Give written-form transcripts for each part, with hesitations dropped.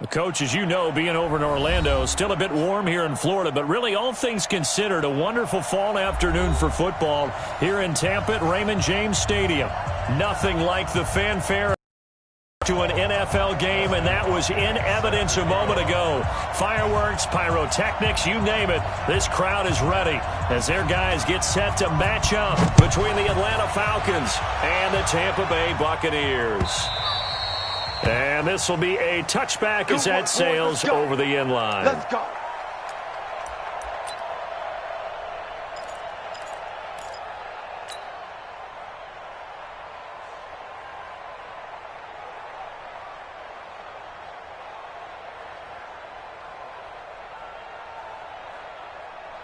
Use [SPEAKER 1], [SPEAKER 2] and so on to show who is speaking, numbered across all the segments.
[SPEAKER 1] Coach, as you know, being over in Orlando, still a bit warm here in Florida, but really all things considered, a wonderful fall afternoon for football here in Tampa at Raymond James Stadium. Nothing like the fanfare to an NFL game, and that was in evidence a moment ago. Fireworks, pyrotechnics, you name it, this crowd is ready as their guys get set to match up between the Atlanta Falcons and the Tampa Bay Buccaneers. And this will be a touchback as that sails over the end line.
[SPEAKER 2] Let's go.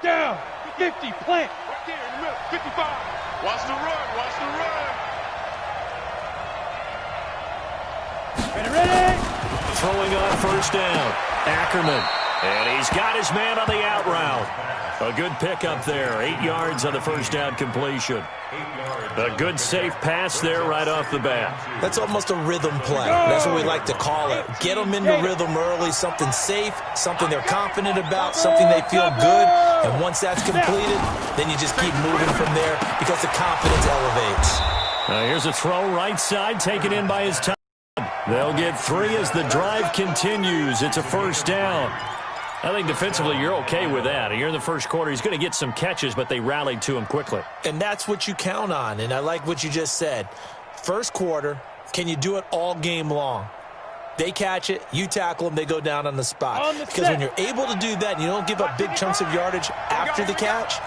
[SPEAKER 3] Down, 50, plant.
[SPEAKER 2] Right there in the middle, 55. Watch the run, watch the run.
[SPEAKER 3] Ready?
[SPEAKER 1] Throwing on first down, Ackerman. And he's got his man on the out route. A good pickup there, 8 yards on the first down completion. A good safe pass there right off the bat.
[SPEAKER 4] That's almost a rhythm play. That's what we like to call it. Get them into rhythm early, something safe, something they're confident about, something they feel good. And once that's completed, then you just keep moving from there because the confidence elevates.
[SPEAKER 1] Here's a throw right side, taken in by his tight end. They'll get 3 as the drive continues. It's a first down. I think defensively you're okay with that. Here in the first quarter, he's going to get some catches, but they rallied to him quickly.
[SPEAKER 4] And that's what you count on, and I like what you just said. First quarter, can you do it all game long? They catch it, you tackle them, they go down on the spot. Because when you're able to do that and you don't give up big chunks of yardage after the catch,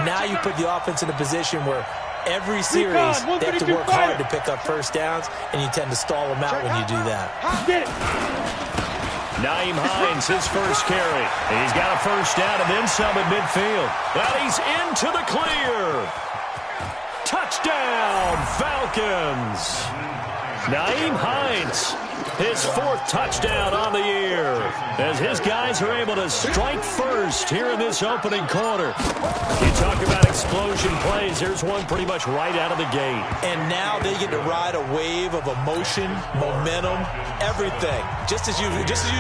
[SPEAKER 4] now you put the offense in a position where every series they have to work hard to pick up first downs, and you tend to stall them out when you do that.
[SPEAKER 3] Get it.
[SPEAKER 1] Nyheim Hines, his first carry. He's got a first down and then some at midfield. And he's into the clear. Touchdown, Falcons. Nyheim Hines, his 4th touchdown on the year, as his guys are able to strike first here in this opening quarter. You talk about explosion plays. Here's one pretty much right out of the gate.
[SPEAKER 4] And now they get to ride a wave of emotion, momentum, everything. Just as you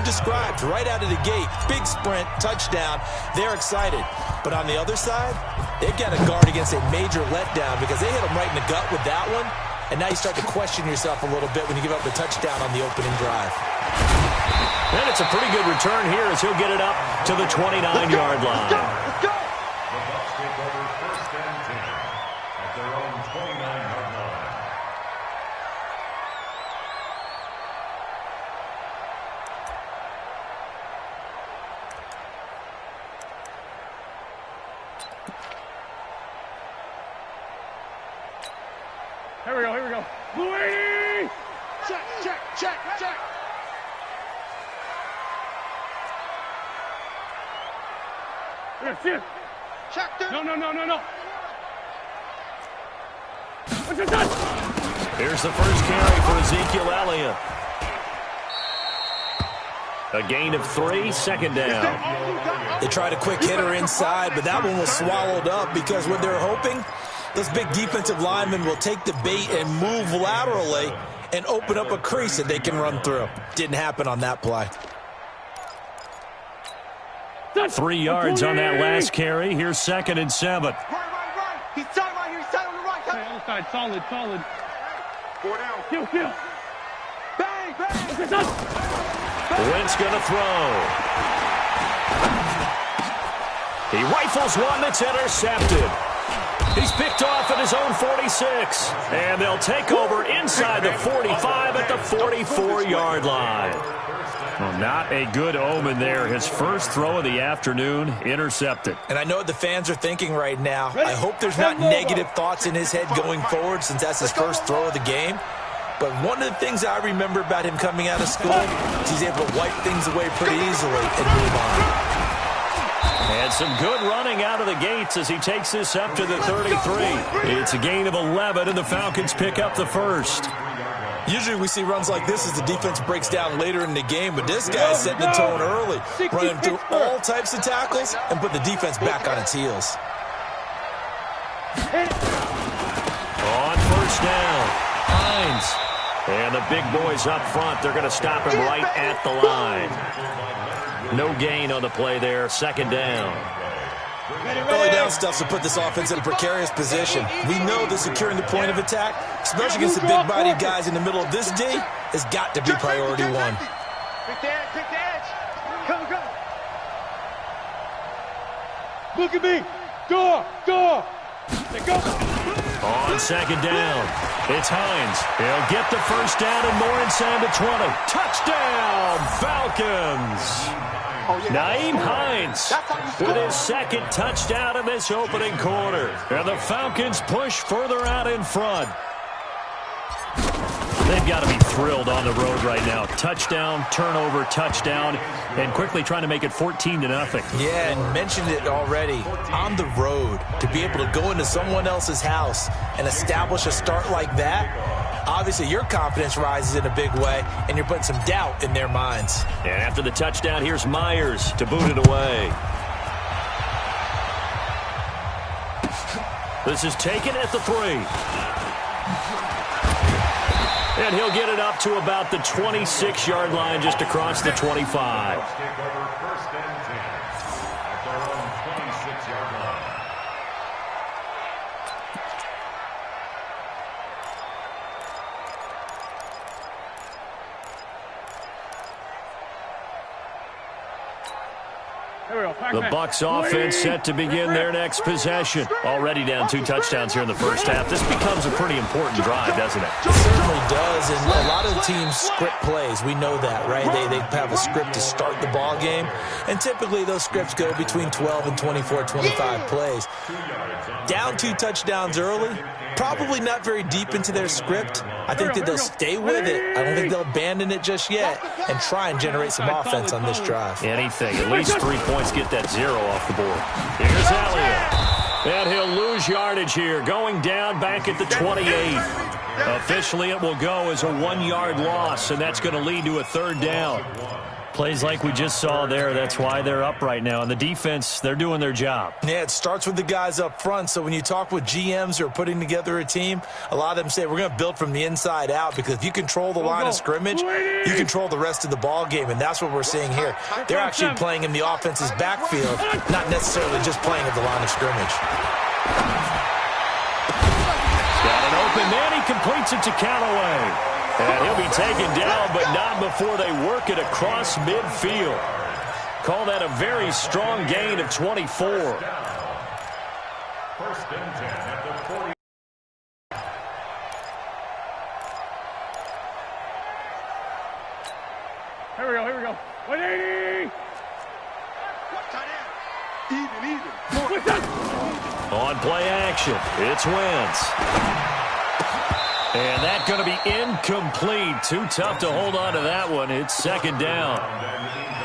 [SPEAKER 4] described, right out of the gate, big sprint, touchdown. They're excited. But on the other side, they've got to guard against a major letdown because they hit them right in the gut with that one. And now you start to question yourself a little bit when you give up the touchdown on the opening drive.
[SPEAKER 1] And it's a pretty good return here as he'll get it up to the 29-yard line.
[SPEAKER 2] Let's go.
[SPEAKER 5] The Bucks take over first and 10 at their own 29-yard line.
[SPEAKER 3] Here we go. Louis!
[SPEAKER 2] Check.
[SPEAKER 3] Here.
[SPEAKER 2] Check them.
[SPEAKER 3] No. What's it done?
[SPEAKER 1] Here's the first carry for Ezekiel Elliott. A gain of 3, second down.
[SPEAKER 4] They tried a quick hitter inside, but that one was swallowed up because what they're hoping, those big defensive linemen will take the bait and move laterally and open up a crease that they can run through. Didn't happen on that play.
[SPEAKER 1] 3 yards on that last carry. Here's 2nd and 7.
[SPEAKER 2] Right. He's tight right here. He's tight on the right.
[SPEAKER 3] Hey, other side, solid.
[SPEAKER 2] 4 down.
[SPEAKER 3] Kill.
[SPEAKER 2] Bang.
[SPEAKER 3] What's it done?
[SPEAKER 1] Wentz going to throw. He rifles one that's intercepted. He's picked off at his own 46. And they'll take over inside the 45 at the 44-yard line. Well, not a good omen there. His first throw of the afternoon intercepted.
[SPEAKER 4] And I know what the fans are thinking right now. I hope there's not negative thoughts in his head going forward since that's his first throw of the game. But one of the things I remember about him coming out of school is he's able to wipe things away pretty easily and move on.
[SPEAKER 1] And some good running out of the gates as he takes this up to the 33. It's a gain of 11, and the Falcons pick up the first.
[SPEAKER 4] Usually we see runs like this as the defense breaks down later in the game, but this guy's setting the tone early, running through all types of tackles and put the defense back on its heels.
[SPEAKER 1] On first down, Hines. And the big boys up front, they're going to stop him right at the line. No gain on the play there, second down.
[SPEAKER 4] Early down stuff to put this offense in a precarious position. We know that securing the point of attack, especially against the big-bodied guys in the middle of this D, has got to be priority one.
[SPEAKER 3] Pick the edge. Come. Look at me. Go. Let go.
[SPEAKER 1] On second down, it's Hines. He'll get the first down and more inside the 20. Touchdown, Falcons. Nyheim Hines with his second touchdown in this opening quarter. And the Falcons push further out in front. They've got to be thrilled on the road right now. Touchdown, turnover, touchdown, and quickly trying to make it 14-0.
[SPEAKER 4] Yeah, and mentioned it already. On the road, to be able to go into someone else's house and establish a start like that, obviously your confidence rises in a big way, and you're putting some doubt in their minds.
[SPEAKER 1] And after the touchdown, here's Myers to boot it away. This is taken at the 3. And he'll get it up to about the 26-yard line, just across the 25.
[SPEAKER 5] First and 10 at their own 26-yard line.
[SPEAKER 1] The Bucks offense set to begin their next possession. Already down 2 touchdowns here in the first half. This becomes a pretty important drive, doesn't it?
[SPEAKER 4] It certainly does, and a lot of the teams script plays. We know that, right? They have a script to start the ball game, and typically those scripts go between 12 and 24, 25 plays. Down 2 touchdowns early, probably not very deep into their script. I think that they'll stay with it. I don't think they'll abandon it just yet and try and generate some offense on this drive.
[SPEAKER 1] Anything, at least 3 points, get that 0 off the board. Here's Elliott. And he'll lose yardage here, going down back at the 28. Officially, it will go as a 1-yard loss, and that's going to lead to a 3rd down. Plays like we just saw there, that's why they're up right now. And the defense, they're doing their job.
[SPEAKER 4] Yeah, it starts with the guys up front. So when you talk with GMs who are putting together a team, a lot of them say we're going to build from the inside out, because if you control the line of scrimmage, you control the rest of the ball game, and that's what we're seeing here. They're actually playing in the offense's backfield, not necessarily just playing at the line of scrimmage.
[SPEAKER 1] Got an open man, he completes it to Callaway. And he'll be taken down, but not before they work it across midfield. Call that a very strong gain of 24.
[SPEAKER 5] First and 10 at the 40.
[SPEAKER 3] Here we go. 180. Even.
[SPEAKER 1] On play action, it's Wentz. And that's going to be incomplete. Too tough to hold on to that one. It's 2nd down.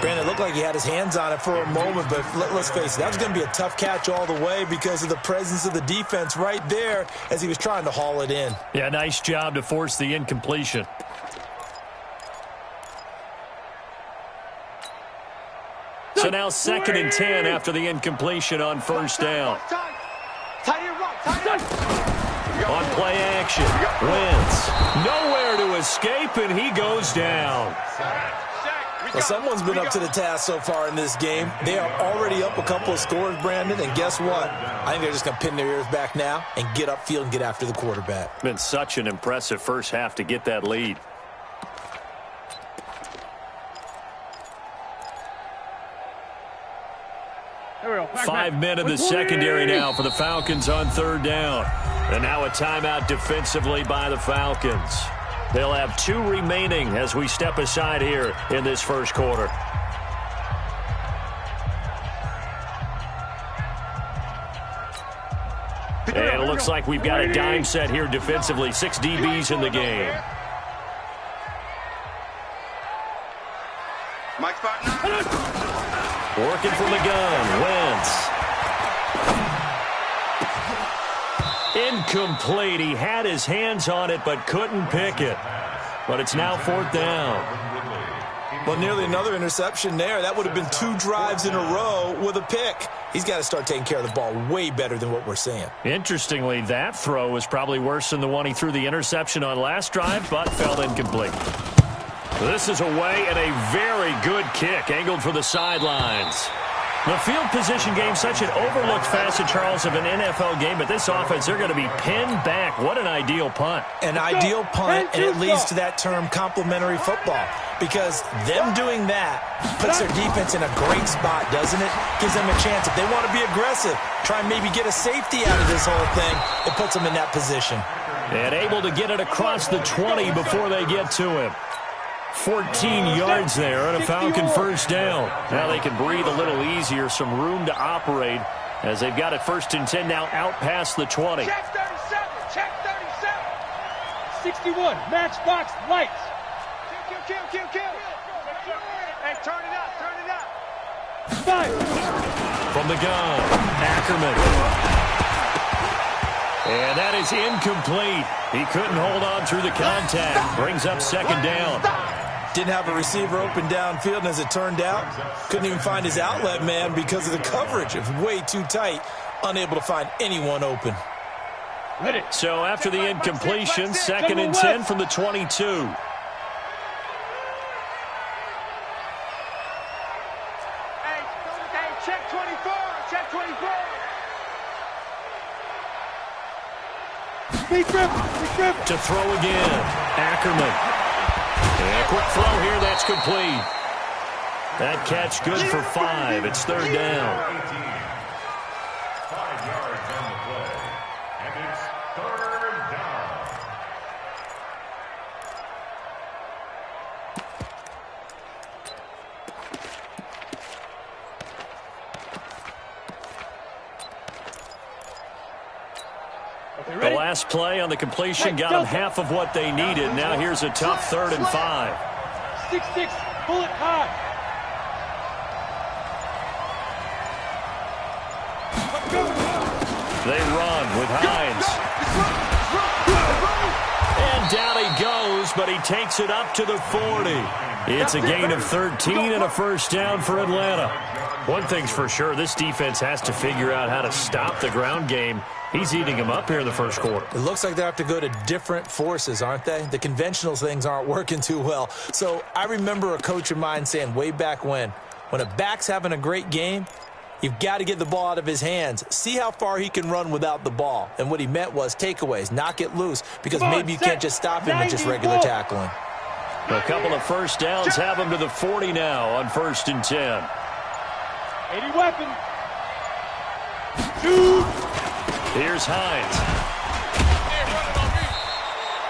[SPEAKER 4] Brandon, it looked like he had his hands on it for a moment, but let's face it, that was going to be a tough catch all the way because of the presence of the defense right there as he was trying to haul it in.
[SPEAKER 1] Yeah, nice job to force the incompletion. So now 2nd and 10 after the incompletion on 1st down. On play action, Wentz. Nowhere to escape, and he goes down.
[SPEAKER 4] Well, someone's been up to the task so far in this game. They are already up a couple of scores, Brandon, and guess what? I think they're just going to pin their ears back now and get upfield and get after the quarterback.
[SPEAKER 1] Been such an impressive first half to get that lead.
[SPEAKER 3] Here we go.
[SPEAKER 1] 5 men in the secondary now for the Falcons on 3rd down. And now a timeout defensively by the Falcons. They'll have 2 remaining as we step aside here in this first quarter. And it looks like we've got a dime set here defensively. 6 DBs in the game. Working from the gun, Wentz. Incomplete. He had his hands on it but couldn't pick it. But it's now 4th down.
[SPEAKER 4] Well, nearly another interception there. That would have been 2 drives in a row with a pick. He's got to start taking care of the ball way better than what we're seeing.
[SPEAKER 1] Interestingly, that throw was probably worse than the one he threw the interception on last drive, but fell incomplete. This is away and a very good kick, angled for the sidelines. The field position game, such an overlooked facet, Charles, of an NFL game, but this offense, they're going to be pinned back. What an ideal punt.
[SPEAKER 4] An ideal punt, and it leads to that term complementary football, because them doing that puts their defense in a great spot, doesn't it? Gives them a chance. If they want to be aggressive, try and maybe get a safety out of this whole thing, it puts them in that position.
[SPEAKER 1] And able to get it across the 20 before they get to him. 14 yards there on a Falcon first down. Now they can breathe a little easier, some room to operate as they've got it 1st and 10 now out past the 20.
[SPEAKER 3] Check 37, check 37. 61, matchbox lights. Kill. Hey, turn it up. 5.
[SPEAKER 1] From the gun, Ackerman. And that is incomplete. He couldn't hold on through the contact. Brings up 2nd down.
[SPEAKER 4] Didn't have a receiver open downfield, and as it turned out, couldn't even find his outlet man because of the coverage. It was way too tight, unable to find anyone open.
[SPEAKER 1] So after the incompletion, 2nd and 10 from the 22.
[SPEAKER 3] Hey, check 24, check 24. Big grip.
[SPEAKER 1] To throw again, Ackerman. And a quick throw here, that's complete. That catch good for 5. It's 3rd down.
[SPEAKER 5] 5 yards on the play, and it's 3rd down.
[SPEAKER 1] The last play on the completion got them half of what they needed. Now here's a tough 3rd and 5.
[SPEAKER 3] 6-6, bullet high.
[SPEAKER 1] They run with Hines. And down he goes, but he takes it up to the 40. It's a gain of 13 and a 1st down for Atlanta. One thing's for sure, this defense has to figure out how to stop the ground game. He's eating them up here in the 1st quarter.
[SPEAKER 4] It looks like they have to go to different forces, aren't they? The conventional things aren't working too well. So I remember a coach of mine saying way back when a back's having a great game, you've got to get the ball out of his hands. See how far he can run without the ball. And what he meant was takeaways, knock it loose, because maybe you can't just stop him with just regular tackling.
[SPEAKER 1] A couple of 1st downs have him to the 40 now on 1st and 10.
[SPEAKER 3] 80 weapon. Shoot.
[SPEAKER 1] Here's Hines.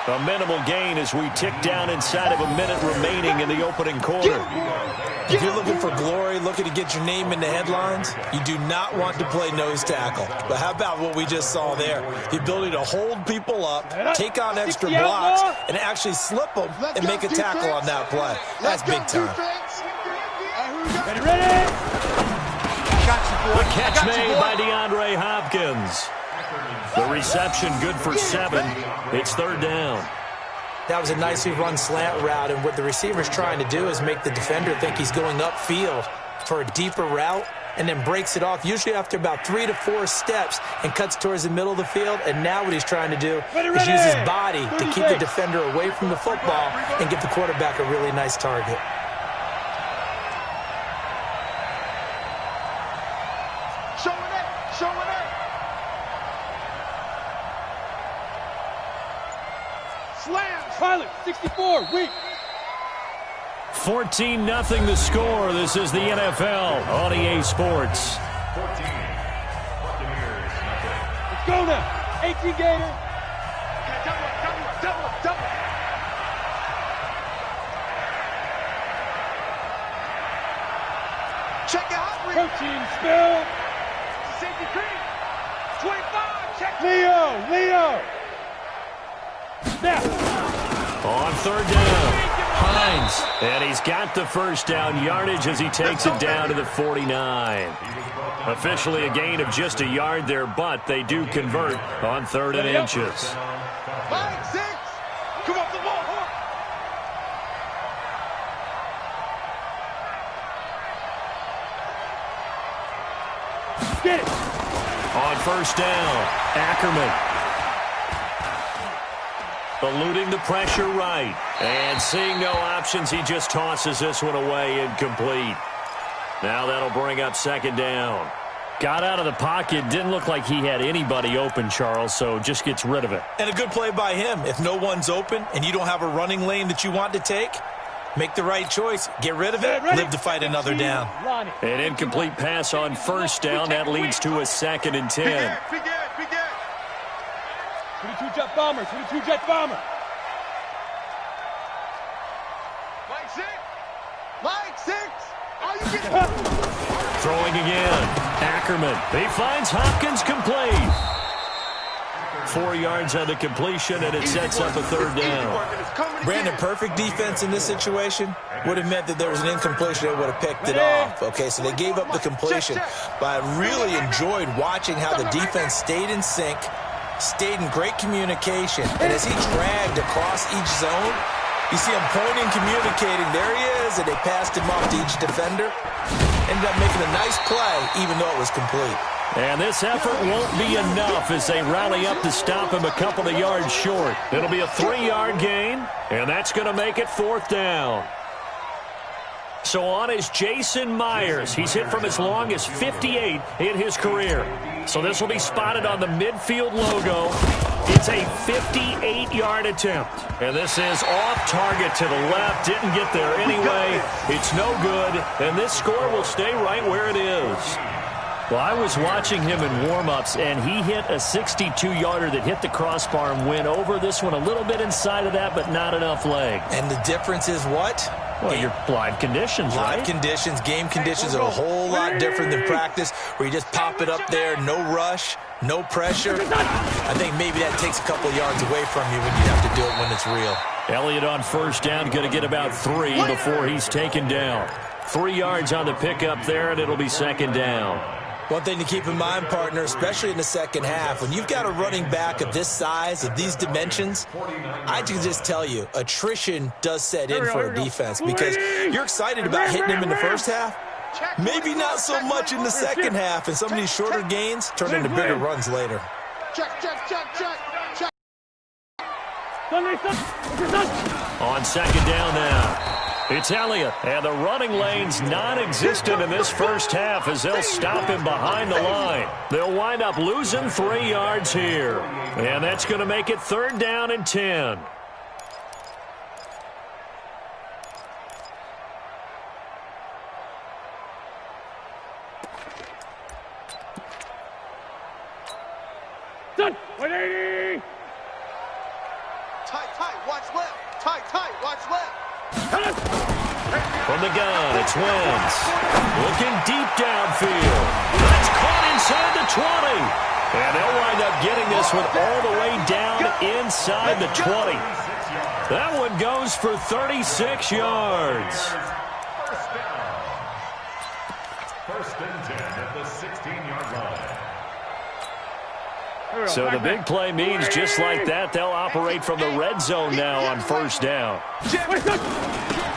[SPEAKER 1] A minimal gain as we tick down inside of a minute remaining in the opening quarter.
[SPEAKER 4] If you're looking for glory, looking to get your name in the headlines, you do not want to play nose tackle. But how about what we just saw there? The ability to hold people up, take on extra blocks, and actually slip them and make a tackle on that play. That's big time.
[SPEAKER 3] Ready?
[SPEAKER 1] The catch made by DeAndre Hopkins. The reception good for 7. It's 3rd down.
[SPEAKER 4] That was a nicely run slant route, and what the receiver's trying to do is make the defender think he's going upfield for a deeper route and then breaks it off, usually after about 3 to 4 steps, and cuts towards the middle of the field. And now what he's trying to do is use his body to keep the defender away from the football and give the quarterback a really nice target.
[SPEAKER 3] Showing it. Slam. Pilot, 64, weak.
[SPEAKER 1] 14-0 the score. This is the NFL on EA Sports.
[SPEAKER 5] 14. Buccaneers, nothing.
[SPEAKER 3] Let's go now. 18 Gator. Double. Check out. Protein spill. Safety cream. 25. Check. Leo. Now.
[SPEAKER 1] On 3rd down, Hines. And he's got the 1st down yardage as he takes it down to the 49. Officially a gain of just a yard there, but they do convert on 3rd and inches.
[SPEAKER 3] 5-6. Come off the ball. Get it.
[SPEAKER 1] On first down, Ackerman. Eluding the pressure right. And seeing no options, he just tosses this one away, incomplete. Now that'll bring up second down. Got out of the pocket. Didn't look like he had anybody open, Charles, so just gets rid of it.
[SPEAKER 4] And a good play by him. If no one's open and you don't have a running lane that you want to take, make the right choice. Get rid of it. Live to fight another down.
[SPEAKER 1] An incomplete pass on first down. That leads to a 2nd and 10.
[SPEAKER 3] 22 jet bomber. 22 jet bomber.
[SPEAKER 2] Like six. Are you getting
[SPEAKER 1] Throwing again. Ackerman. He finds Hopkins complete. 4 yards on the completion, and it sets up a third down.
[SPEAKER 4] Brandon, perfect defense in this situation would have meant that there was an incompletion. They would have picked it off. Okay, so they gave up the completion. But I really enjoyed watching how the defense stayed in sync, stayed in great communication. And as he dragged across each zone, you see him pointing, communicating. There he is, and they passed him off to each defender. Ended up making a nice play, even though it was complete.
[SPEAKER 1] And this effort won't be enough as they rally up to stop him a couple of yards short. It'll be a 3-yard gain, and that's going to make it 4th down. So on is Jason Myers. He's hit from as long as 58 in his career. So this will be spotted on the midfield logo. It's a 58-yard attempt. And this is off target to the left. Didn't get there anyway. It's no good. And this score will stay right where it is. Well, I was watching him in warm-ups, and he hit a 62-yarder that hit the crossbar and went over. This one a little bit inside of that, but not enough leg.
[SPEAKER 4] And the difference is what?
[SPEAKER 1] Well, your live conditions, right?
[SPEAKER 4] Live conditions, game conditions are a whole lot different than practice, where you just pop it up there, no rush, no pressure. I think maybe that takes a couple of yards away from you when you have to do it when it's real.
[SPEAKER 1] Elliott on first down, going to get about 3 before he's taken down. 3 yards on the pickup there, and it'll be 2nd down.
[SPEAKER 4] One thing to keep in mind, partner, especially in the second half, when you've got a running back of this size, of these dimensions, I can just tell you, attrition does set in for a defense because you're excited about hitting him in the first half. Maybe not so much in the second half, and some of these shorter gains turn into bigger runs later.
[SPEAKER 2] check.
[SPEAKER 1] On 2nd down now. It's Elliott, and the running lane's non-existent in this first half as they'll stop him behind the line. They'll wind up losing 3 yards here, and that's going to make it 3rd down and 10.
[SPEAKER 3] Done. 180.
[SPEAKER 2] Tight, watch left. Tight, watch left.
[SPEAKER 1] From the gun, it's Wentz. Looking deep downfield. That's caught inside the 20. And they'll wind up getting this one all the way down inside the 20. That one goes for 36 yards.
[SPEAKER 5] First and 10 at the 16-yard line.
[SPEAKER 1] So the big play means just like that, they'll operate from the red zone now on first down.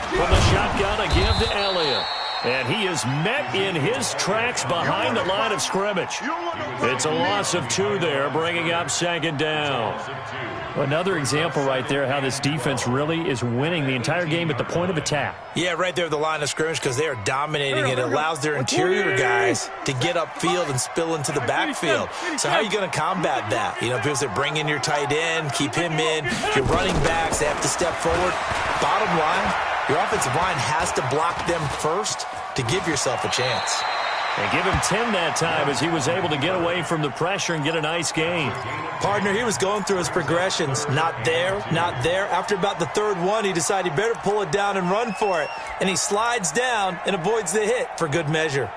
[SPEAKER 1] From the shotgun, a give to Elliott. And he is met in his tracks behind the line of scrimmage. It's a loss of 2 there, bringing up 2nd down. Another example right there how this defense really is winning the entire game at the point of attack.
[SPEAKER 4] Yeah, right there at the line of scrimmage because they are dominating it. It allows their interior guys to get upfield and spill into the backfield. So how are you going to combat that? You know, because they bring in your tight end, keep him in. Your running backs, they have to step forward. Bottom line, your offensive line has to block them first to give yourself a chance.
[SPEAKER 1] And give him 10 that time as he was able to get away from the pressure and get a nice gain.
[SPEAKER 4] Partner, he was going through his progressions. Not there, not there. After about the 3rd one, he decided he better pull it down and run for it. And he slides down and avoids the hit for good measure.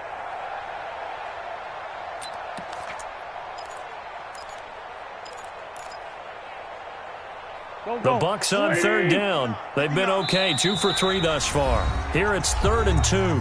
[SPEAKER 1] The Bucks on 3rd down. They've been okay, 2 for 3 thus far. Here it's 3rd and 2.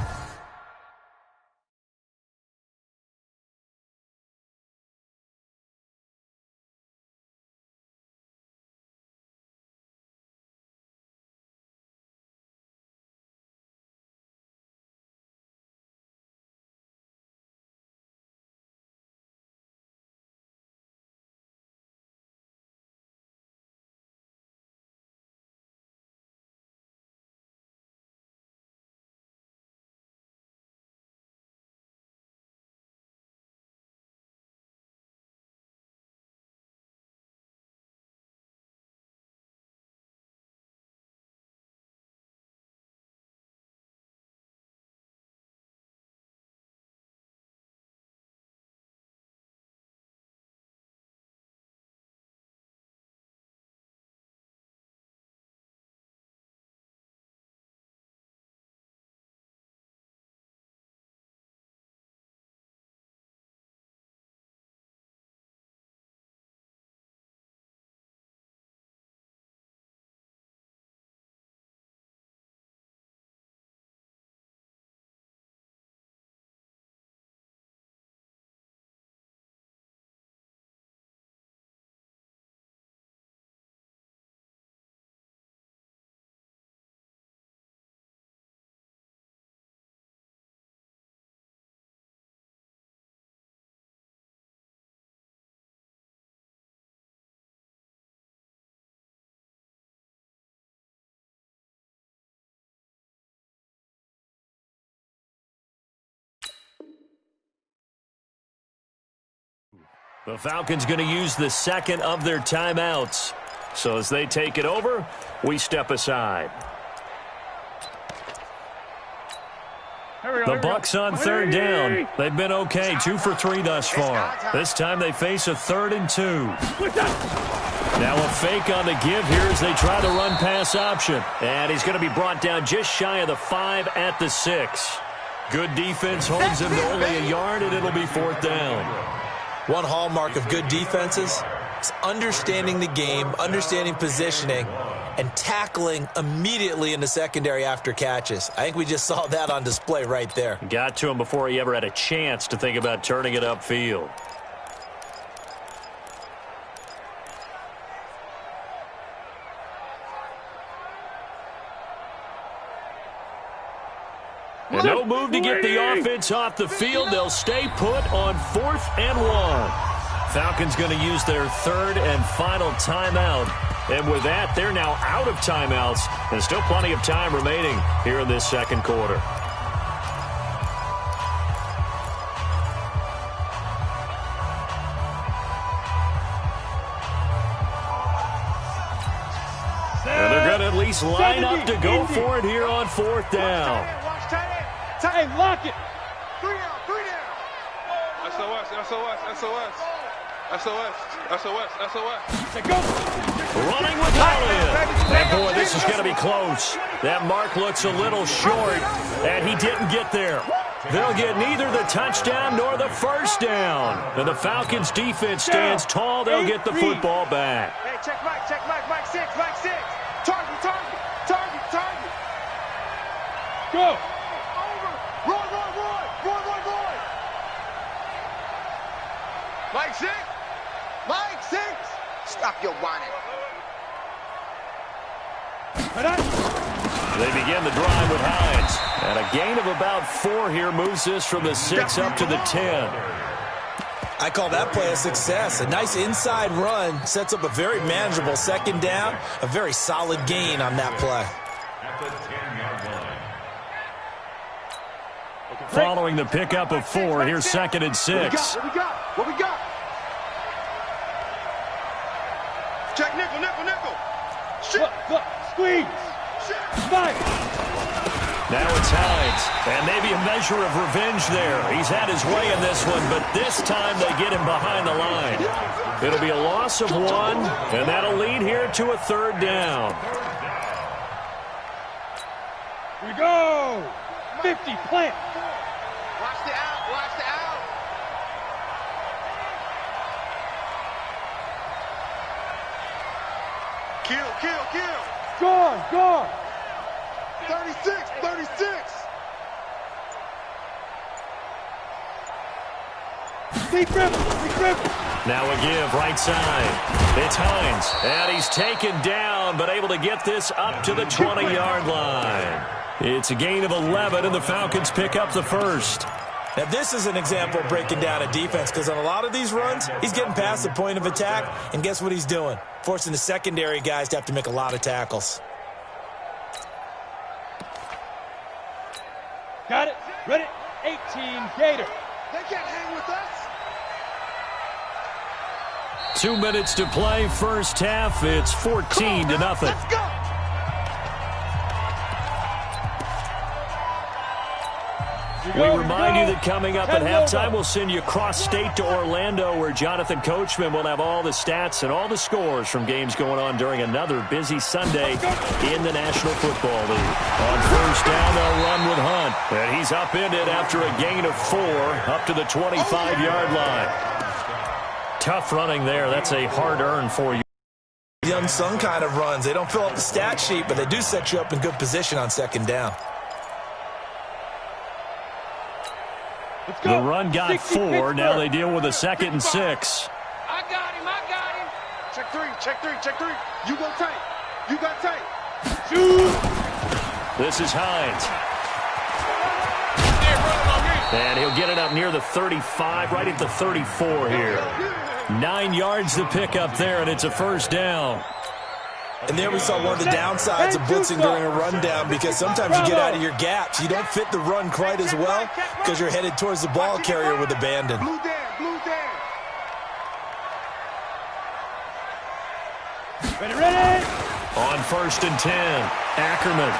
[SPEAKER 1] The Falcons going to use the second of their timeouts. So as they take it over, we step aside. The Bucks on third down. They've been okay, 2 for 3 thus far. This time they face a 3rd and 2. Now a fake on the give here as they try the run-pass option. And he's going to be brought down just shy of the 5 at the 6. Good defense holds him to only a yard, and it'll be 4th down.
[SPEAKER 4] One hallmark of good defenses is understanding the game, understanding positioning, and tackling immediately in the secondary after catches. I think we just saw that on display right there.
[SPEAKER 1] Got to him before he ever had a chance to think about turning it upfield. And no move to get the offense off the field. They'll stay put on 4th and 1. Falcons going to use their 3rd and final timeout. And with that, they're now out of timeouts. And still plenty of time remaining here in this second quarter. And they're going to at least line up to go for it here on 4th down.
[SPEAKER 3] Hey, lock it.
[SPEAKER 2] 3 down, 3 down. SOS, SOS, SOS. SOS, SOS, SOS.
[SPEAKER 3] Hey, go.
[SPEAKER 1] Running with Elliott. And boy, this is going to be close. That mark looks a little short, and he didn't get there. They'll get neither the touchdown nor the first down. And the Falcons defense stands tall. They'll get the football back.
[SPEAKER 2] Hey, check Mike, Mike 6, Mike 6. Target, target, target, target.
[SPEAKER 3] Go.
[SPEAKER 2] Roy. Mike 6. Mike 6. Stop your whining.
[SPEAKER 1] They begin the drive with Hines. And a gain of about 4 here moves this from the 6 up to the 10.
[SPEAKER 4] I call that play a success. A nice inside run sets up a very manageable 2nd down. A very solid gain on that play.
[SPEAKER 5] At the 10-yard line.
[SPEAKER 1] Following the pickup of 4, here's 2nd and 6.
[SPEAKER 2] What we got? Check nickel. Shit.
[SPEAKER 3] Look, squeeze. Spike.
[SPEAKER 1] Now it's Hines. And maybe a measure of revenge there. He's had his way in this one, but this time they get him behind the line. It'll be a loss of 1, and that'll lead here to a 3rd down.
[SPEAKER 3] We go. 50, plant.
[SPEAKER 2] Watch the out. Kill.
[SPEAKER 3] Gone.
[SPEAKER 2] 36.
[SPEAKER 3] Deep rip.
[SPEAKER 1] Now a give right side. It's Hines. And he's taken down, but able to get this up to the 20-yard line. It's a gain of 11, and the Falcons pick up the 1st.
[SPEAKER 4] Now, this is an example of breaking down a defense, because on a lot of these runs, he's getting past the point of attack, and guess what he's doing? Forcing the secondary guys to have to make a lot of tackles.
[SPEAKER 3] Got it. Ready. 18, Gator.
[SPEAKER 2] They can't hang with us.
[SPEAKER 1] 2 minutes to play, first half. It's 14-0.
[SPEAKER 2] Let's go.
[SPEAKER 1] We remind you that coming up at halftime, we'll send you cross-state to Orlando, where Jonathan Coachman will have all the stats and all the scores from games going on during another busy Sunday in the National Football League. On first down, they'll run with Hunt. And he's upended after a gain of 4 up to the 25-yard line. Tough running there. That's a hard earn for you.
[SPEAKER 4] The unsung kind of runs. They don't fill up the stat sheet, but they do set you up in good position on 2nd down.
[SPEAKER 1] The run got 4. Now they deal with a 2nd and 6.
[SPEAKER 2] I got him. Check three. You go tight.
[SPEAKER 3] Shoot.
[SPEAKER 1] This is Hines. And he'll get it up near the 35, right at the 34 here. 9 yards to pick up there, and it's a 1st down.
[SPEAKER 4] And there we saw one of the downsides of blitzing during a rundown, because sometimes you get out of your gaps. You don't fit the run quite as well because you're headed towards the ball carrier with abandon.
[SPEAKER 2] Blue down.
[SPEAKER 3] Ready.
[SPEAKER 1] On 1st and 10, Ackerman.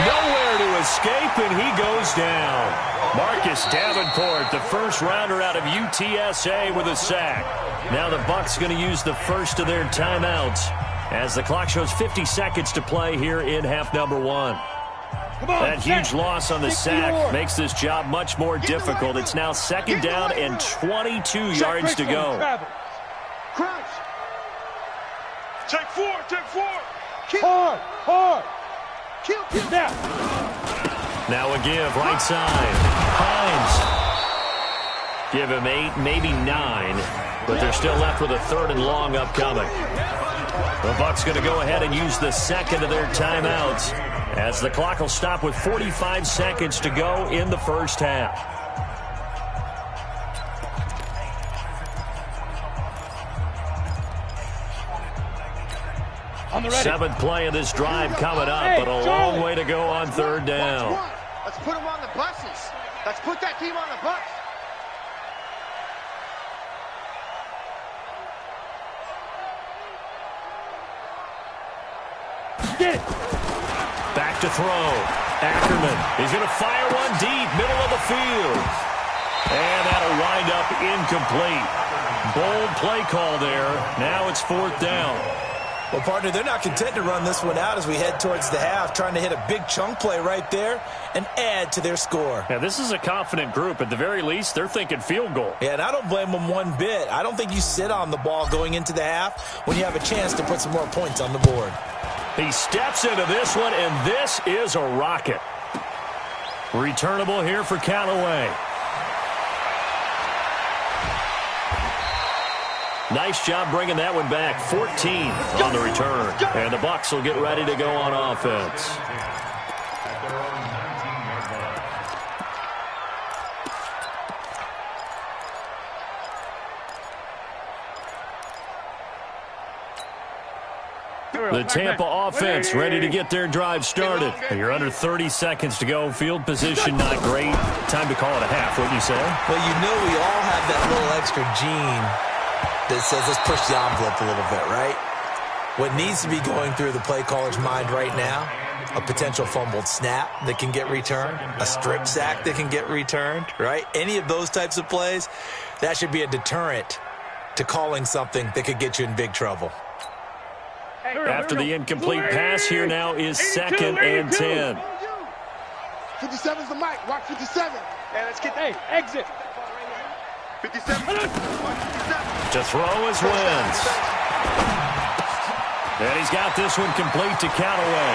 [SPEAKER 1] Nowhere to escape, and he goes down. Marcus Davenport, the first rounder out of UTSA with a sack. Now the Bucks going to use the first of their timeouts as the clock shows 50 seconds to play here in half number 1. That huge loss on the sack makes this job much more difficult. It's now 2nd down and 22 yards to go.
[SPEAKER 2] Crouch. Check 4.
[SPEAKER 3] Hard.
[SPEAKER 2] Kill.
[SPEAKER 1] Now a give, right side. Hines. Give him 8, maybe 9, but they're still left with a 3rd and long upcoming. The Bucks going to go ahead and use the second of their timeouts as the clock will stop with 45 seconds to go in the first half. Seventh play of this drive coming up, but a long way to go on 3rd down.
[SPEAKER 2] Let's put them on the buses. Let's put that team on the bus.
[SPEAKER 1] Back to throw. Ackerman. He's going to fire one deep, middle of the field. And that'll wind up incomplete. Bold play call there. Now it's 4th down.
[SPEAKER 4] Well, partner, they're not content to run this one out as we head towards the half, trying to hit a big chunk play right there and add to their score.
[SPEAKER 1] Yeah, this is a confident group. At the very least, they're thinking field goal.
[SPEAKER 4] Yeah, and I don't blame them one bit. I don't think you sit on the ball going into the half when you have a chance to put some more points on the board.
[SPEAKER 1] He steps into this one, and this is a rocket. Returnable here for Callaway. Nice job bringing that one back. 14 on the return. And the Bucks will get ready to go on offense. The Tampa offense ready to get their drive started. You're under 30 seconds to go. Field position not great. Time to call it a half, wouldn't you say?
[SPEAKER 4] Well, you know we all have that little extra gene that says let's push the envelope a little bit, right? What needs to be going through the play caller's mind right now, a potential fumbled snap that can get returned, a strip sack that can get returned, right? Any of those types of plays, that should be a deterrent to calling something that could get you in big trouble.
[SPEAKER 1] After the incomplete pass, here now is 2nd and 10.
[SPEAKER 2] 57's the mic. Watch 57.
[SPEAKER 3] Hey, let's get exit.
[SPEAKER 2] 57.
[SPEAKER 1] To throw is Wentz. And he's got this one complete to Callaway.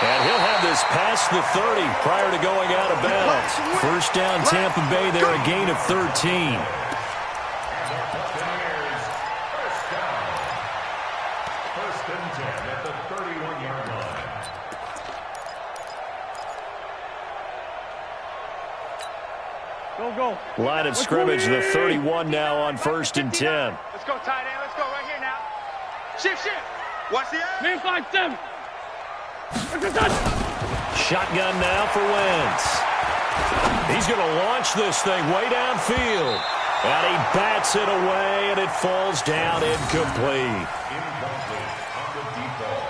[SPEAKER 1] And he'll have this past the 30 prior to going out of bounds. First down Tampa Bay there, a gain of 13.
[SPEAKER 3] Go.
[SPEAKER 1] Line of scrimmage, the 31 now on 1st and 10.
[SPEAKER 2] Let's go, tight end. Let's go right here now. Shift. Watch the end.
[SPEAKER 3] Man 5-7.
[SPEAKER 1] Shotgun now for Wentz. He's going to launch this thing way downfield. And he bats it away, and it falls down incomplete.
[SPEAKER 5] Incomplete on the deep ball.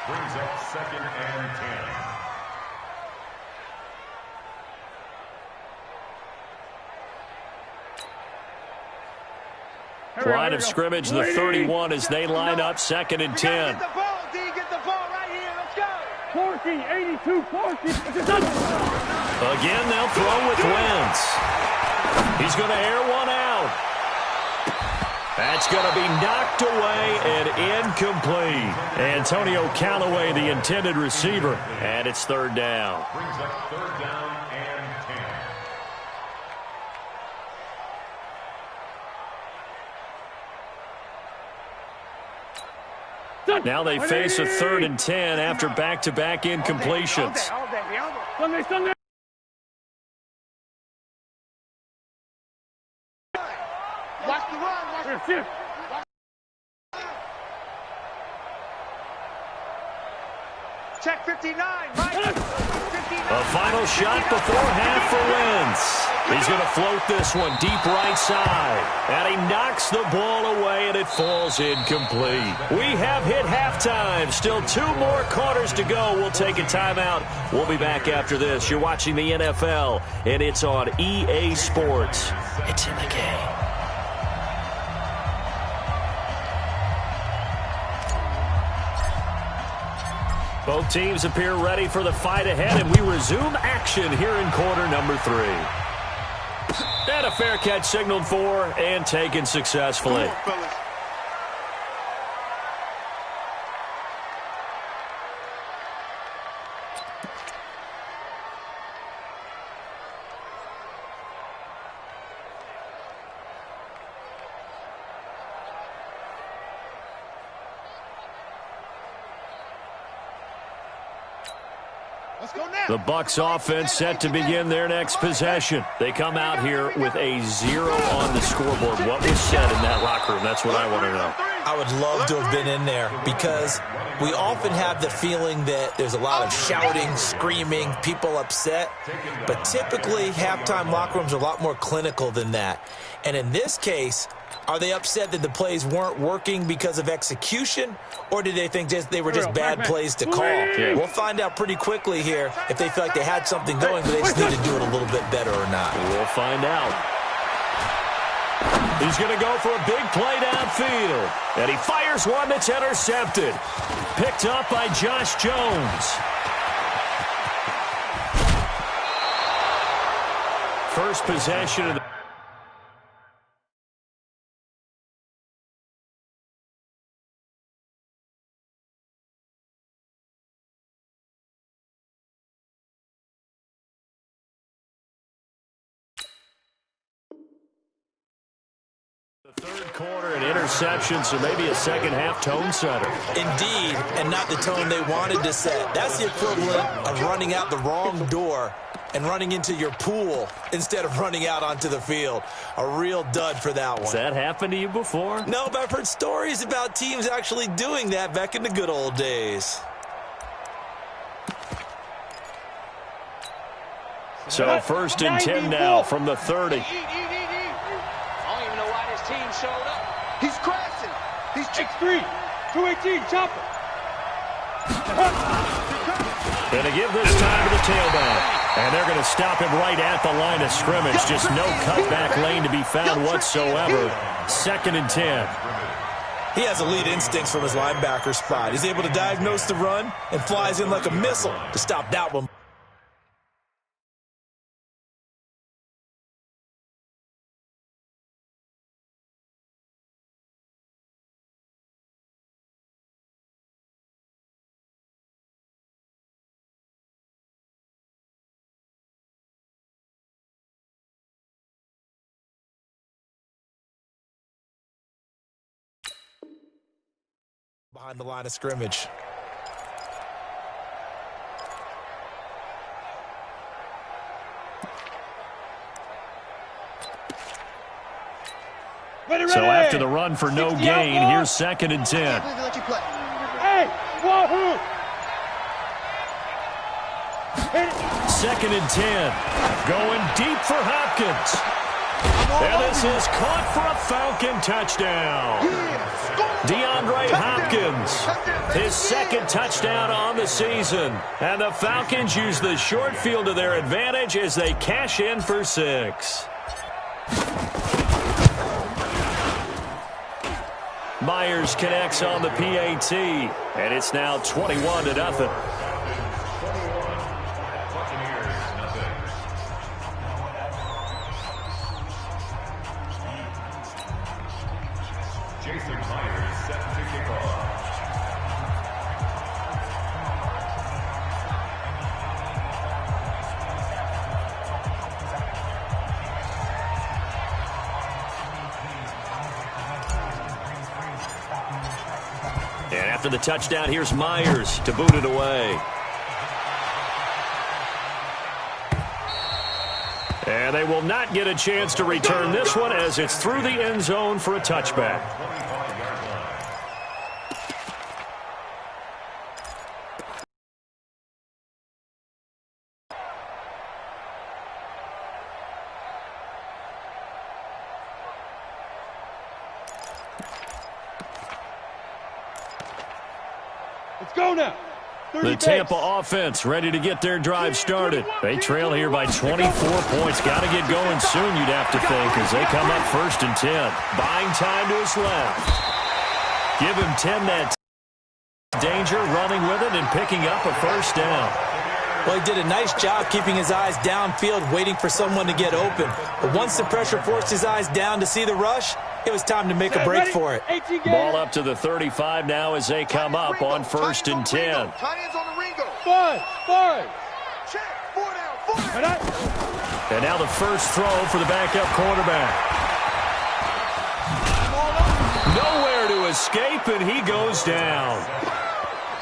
[SPEAKER 5] Brings up 2nd and 10.
[SPEAKER 1] Line of scrimmage, the 31 as they line up 2nd and 10.
[SPEAKER 2] Get the ball, D. Get the ball right here. Let's go.
[SPEAKER 3] 82, 40.
[SPEAKER 1] Again, they'll throw with Wentz. He's going to air one out. That's going to be knocked away and incomplete. Antonio Callaway, the intended receiver, and it's 3rd down.
[SPEAKER 5] Brings up 3rd down and 10.
[SPEAKER 1] Now they face a 3rd and 10 after back-to-back incompletions.
[SPEAKER 3] Sunday.
[SPEAKER 2] Watch the run. Check 59, Mike. 59.
[SPEAKER 1] A final shot before half for Wentz. He's going to float this one deep right side. And he knocks the ball away, and it falls incomplete. We have hit halftime. Still 2 more quarters to go. We'll take a timeout. We'll be back after this. You're watching the NFL, and it's on EA Sports. It's in the game. Both teams appear ready for the fight ahead, and we resume action here in quarter number 3. And a fair catch signaled for and taken successfully. The Bucks offense set to begin their next possession. They come out here with a 0 on the scoreboard. What was said in that locker room? That's what I want to know.
[SPEAKER 4] I would love to have been in there because we often have the feeling that there's a lot of shouting, screaming, people upset. But typically, halftime locker rooms are a lot more clinical than that. And in this case, are they upset that the plays weren't working because of execution, or did they think they were just bad plays to call?
[SPEAKER 1] Yeah.
[SPEAKER 4] We'll find out pretty quickly here if they feel like they had something going, but they just need to do it a little bit better or not.
[SPEAKER 1] We'll find out. He's going to go for a big play downfield, and he fires one that's intercepted. Picked up by Josh Jones. First possession of the third quarter, an interception, so maybe a second-half tone setter.
[SPEAKER 4] Indeed, and not the tone they wanted to set. That's the equivalent of running out the wrong door and running into your pool instead of running out onto the field. A real dud for that one.
[SPEAKER 1] Has that happened to you before?
[SPEAKER 4] No, but I've heard stories about teams actually doing that back in the good old days.
[SPEAKER 1] So first and 10 now from the 30.
[SPEAKER 2] Team showed up. He's crashing. He's
[SPEAKER 3] X3, 218, chopper.
[SPEAKER 1] Going to give this time to the tailback. And they're going to stop him right at the line of scrimmage. Just no cutback lane to be found whatsoever. Second and 10.
[SPEAKER 4] He has elite instincts from his linebacker spot. He's able to diagnose the run and flies in like a missile to stop that one. Behind the line of scrimmage.
[SPEAKER 1] So after the run for no gain, here's second and 10.
[SPEAKER 3] Hey, wahoo!
[SPEAKER 1] Second and 10. Going deep for Hopkins. And this is caught for a Falcon touchdown. DeAndre Hopkins, his second touchdown on the season. And the Falcons use the short field to their advantage as they cash in for 6. Myers connects on the PAT, and it's now 21-0. After the touchdown, here's Myers to boot it away. And they will not get a chance to return this one as it's through the end zone for a touchback.
[SPEAKER 3] Let's go now.
[SPEAKER 1] The Tampa offense ready to get their drive started. They trail here by 24 points. Got to get going soon, you'd have to think, as they come up 1st and 10. Buying time to his left. Give him 10 that danger, running with it and picking up a 1st down.
[SPEAKER 4] Well, he did a nice job keeping his eyes downfield, waiting for someone to get open. But once the pressure forced his eyes down to see the rush, it was time to make a break for it.
[SPEAKER 1] Ball up to the 35 now as they come up on 1st and 10.
[SPEAKER 3] 5.
[SPEAKER 2] Check. 4 down. 4 down.
[SPEAKER 1] And now the first throw for the backup quarterback. Nowhere to escape, and he goes down.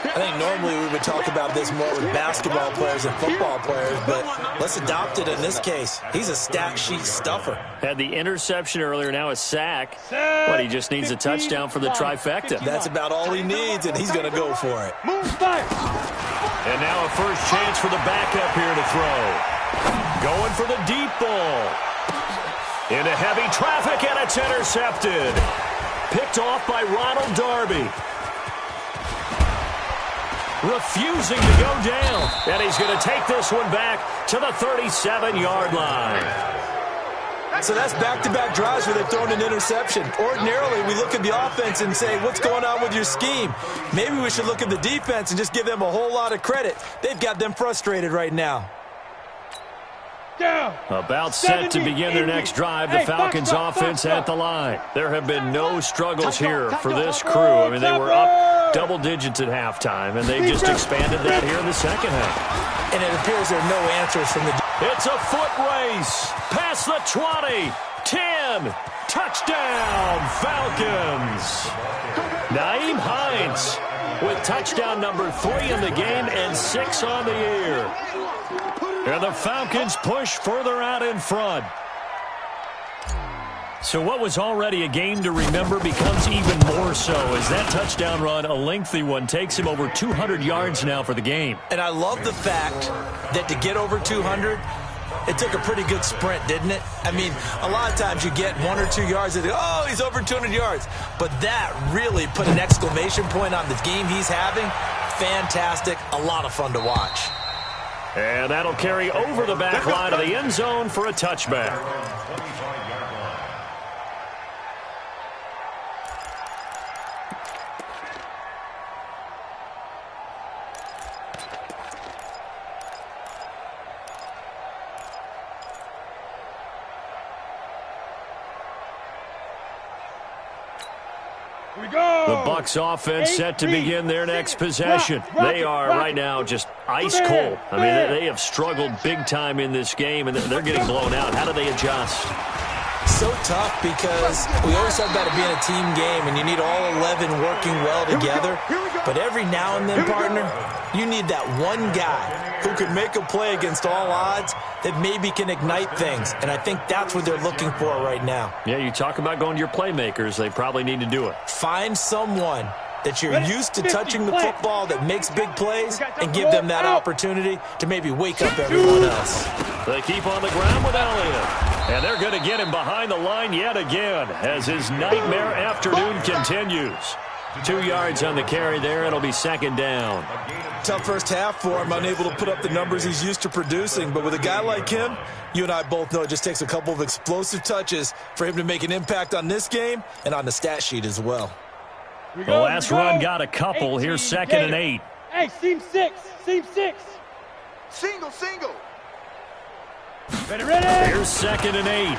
[SPEAKER 4] I think normally we would talk about this more with basketball players and football players, but let's adopt it in this case. He's a stat sheet stuffer.
[SPEAKER 1] Had the interception earlier, now a sack. But he just needs a touchdown for the trifecta.
[SPEAKER 4] That's about all he needs, and he's going to go for it.
[SPEAKER 1] And now a first chance for the backup here to throw. Going for the deep ball. Into heavy traffic, and it's intercepted. Picked off by Ronald Darby. Refusing to go down. And he's going to take this one back to the 37-yard line.
[SPEAKER 4] So that's back-to-back drives where they've thrown an interception. Ordinarily, we look at the offense and say, what's going on with your scheme? Maybe we should look at the defense and just give them a whole lot of credit. They've got them frustrated right now.
[SPEAKER 1] About set to begin their next drive, the Falcons offense at the line. There have been no struggles here for this crew. I mean, they were up double digits at halftime, and they've just expanded that here in the second half.
[SPEAKER 4] And it appears there are no answers from the...
[SPEAKER 1] It's a foot race. Past the 20, 10, touchdown, Falcons. Nyheim Hines with touchdown number 3 in the game and 6 on the year. And the Falcons push further out in front. So what was already a game to remember becomes even more so as that touchdown run, a lengthy one, takes him over 200 yards now for the game.
[SPEAKER 4] And I love the fact that to get over 200, it took a pretty good sprint, didn't it? I mean, a lot of times you get 1 or 2 yards and they go, oh, he's over 200 yards. But that really put an exclamation point on the game he's having. Fantastic. A lot of fun to watch.
[SPEAKER 1] And that'll carry over the back line of the end zone for a touchback. The Bucks offense set to begin their next possession. They are right now just ice cold. I mean, they have struggled big time in this game, and they're getting blown out. How do they adjust?
[SPEAKER 4] So tough because we always talk about it being a team game, and you need all 11 working well together. But every now and then, partner, you need that one guy who can make a play against all odds that maybe can ignite things. And I think that's what they're looking for right now.
[SPEAKER 1] Yeah, you talk about going to your playmakers. They probably need to do it.
[SPEAKER 4] Find someone that you're used to touching the football that makes big plays and give them that opportunity to maybe wake up everyone else.
[SPEAKER 1] They keep on the ground with Elliott. And they're going to get him behind the line yet again as his nightmare afternoon continues. 2 yards on the carry there. It'll be second down.
[SPEAKER 4] Tough first half for him, unable to put up the numbers he's used to producing. But with a guy like him, you and I both know it just takes a couple of explosive touches for him to make an impact on this game and on the stat sheet as well.
[SPEAKER 1] The last run got a couple. Here's second and 8.
[SPEAKER 3] Hey, seam 6.
[SPEAKER 2] Single.
[SPEAKER 3] Ready.
[SPEAKER 1] Here's second and 8.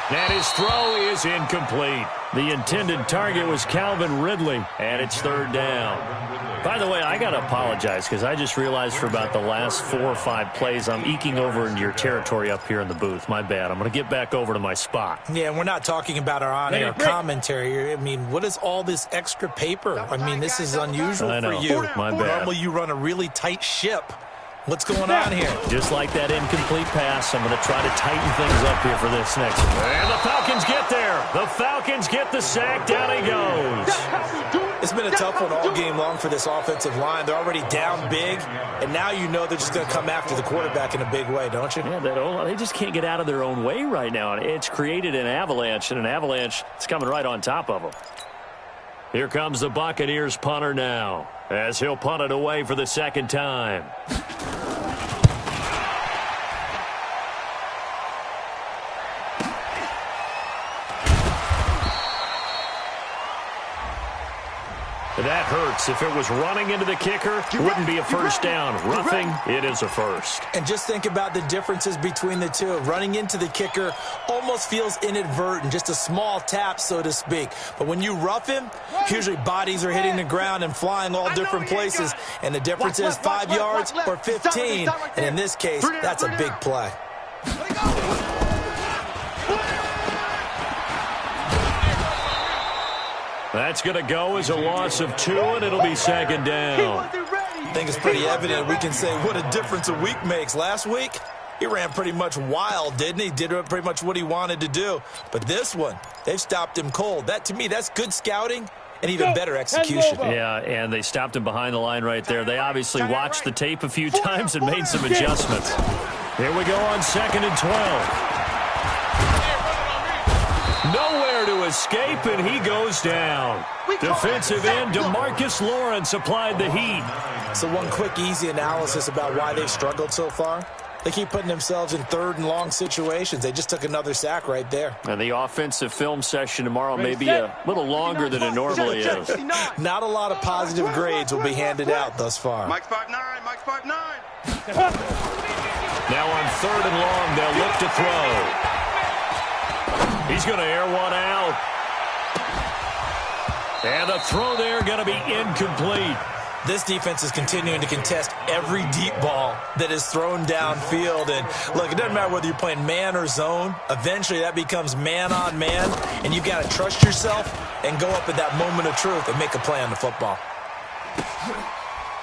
[SPEAKER 1] And his throw is incomplete. The intended target was Calvin Ridley, and it's third down. By the way, I got to apologize because I just realized for about the last 4 or 5 plays, I'm eking over into your territory up here in the booth. My bad. I'm going to get back over to my spot.
[SPEAKER 4] Yeah, we're not talking about our on-air commentary. I mean, what is all this extra paper? I mean, this is unusual for you.
[SPEAKER 1] My bad.
[SPEAKER 4] Normally you run a really tight ship. What's going on here?
[SPEAKER 1] Just like that incomplete pass, I'm going to try to tighten things up here for this next one. And the Falcons get there. The Falcons get the sack. Down he goes.
[SPEAKER 4] It's been a tough one all game long for this offensive line. They're already down big, and now you know they're just going to come after the quarterback in a big way, don't you?
[SPEAKER 1] Yeah, they just can't get out of their own way right now. It's created an avalanche, and an avalanche is coming right on top of them. Here comes the Buccaneers punter now, as he'll punt it away for the second time. That hurts. If it was running into the kicker, it wouldn't be a first down. Roughing, it is a first.
[SPEAKER 4] And just think about the differences between the two. Running into the kicker almost feels inadvertent, just a small tap, so to speak. But when you rough him, usually bodies are hitting the ground and flying all different places. And the difference is 5 yards or 15. And in this case, that's a big play.
[SPEAKER 1] That's going to go as a loss of 2, and it'll be second down.
[SPEAKER 4] I think it's pretty evident we can say what a difference a week makes. Last week, he ran pretty much wild, didn't he? Did pretty much what he wanted to do. But this one, they've stopped him cold. That, to me, that's good scouting and even better execution.
[SPEAKER 1] Yeah, and they stopped him behind the line right there. They obviously watched the tape a few times and made some adjustments. Here we go on 2nd and 12. Nowhere to escape, and he goes down. Defensive end DeMarcus Lawrence applied the heat.
[SPEAKER 4] So one quick, easy analysis about why they've struggled so far. They keep putting themselves in 3rd and long situations. They just took another sack right there.
[SPEAKER 1] And the offensive film session tomorrow may be a little longer than it normally is.
[SPEAKER 4] Not a lot of positive grades will be handed out thus far.
[SPEAKER 2] Mike's 5'9", Mike's 5'9".
[SPEAKER 1] Now on 3rd and long, they'll look to throw. He's going to air one out. And the throw there going to be incomplete.
[SPEAKER 4] This defense is continuing to contest every deep ball that is thrown downfield. And, look, it doesn't matter whether you're playing man or zone. Eventually, that becomes man-on-man, and you've got to trust yourself and go up at that moment of truth and make a play on the football.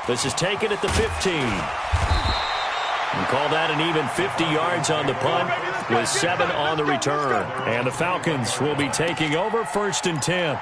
[SPEAKER 1] This is taken at the 15. And call that an even 50 yards on the punt with 7 on the return. And the Falcons will be taking over 1st and 10.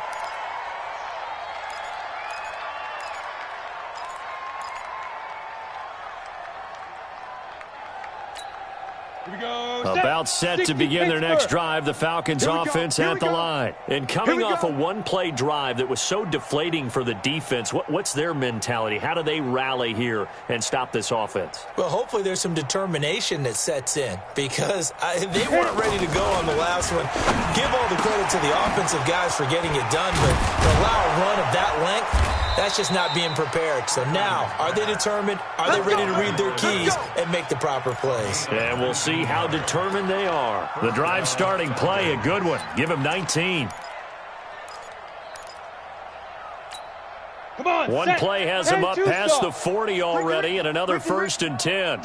[SPEAKER 1] About set to begin their next drive, the Falcons offense at the line. And coming off a one-play drive that was so deflating for the defense, what's their mentality? How do they rally here and stop this offense?
[SPEAKER 4] Well, hopefully there's some determination that sets in because they weren't ready to go on the last one. Give all the credit to the offensive guys for getting it done, but to allow a run of that length, that's just not being prepared. So now, are they determined? Are they ready to read their keys and make the proper plays?
[SPEAKER 1] And we'll see how determined they are. The drive starting play, a good one. Give him 19.
[SPEAKER 3] Come on,
[SPEAKER 1] one play has him up past the 40 already, and another 1st and 10.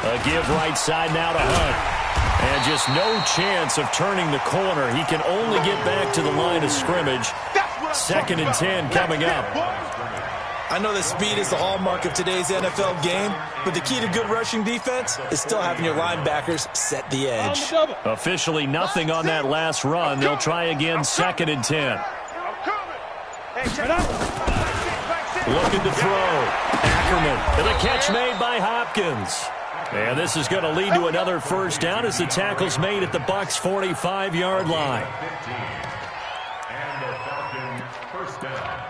[SPEAKER 1] A give right side now to Hunt. And just no chance of turning the corner. He can only get back to the line of scrimmage. 2nd and 10 coming up.
[SPEAKER 4] I know that speed is the hallmark of today's NFL game, but the key to good rushing defense is still having your linebackers set the edge.
[SPEAKER 1] Officially nothing on that last run. They'll try again 2nd and 10. Looking to throw. Ackerman. And a catch made by Hopkins. And this is going to lead to another first down as the tackle's made at the Bucks' 45-yard line.
[SPEAKER 5] And the Falcons first down.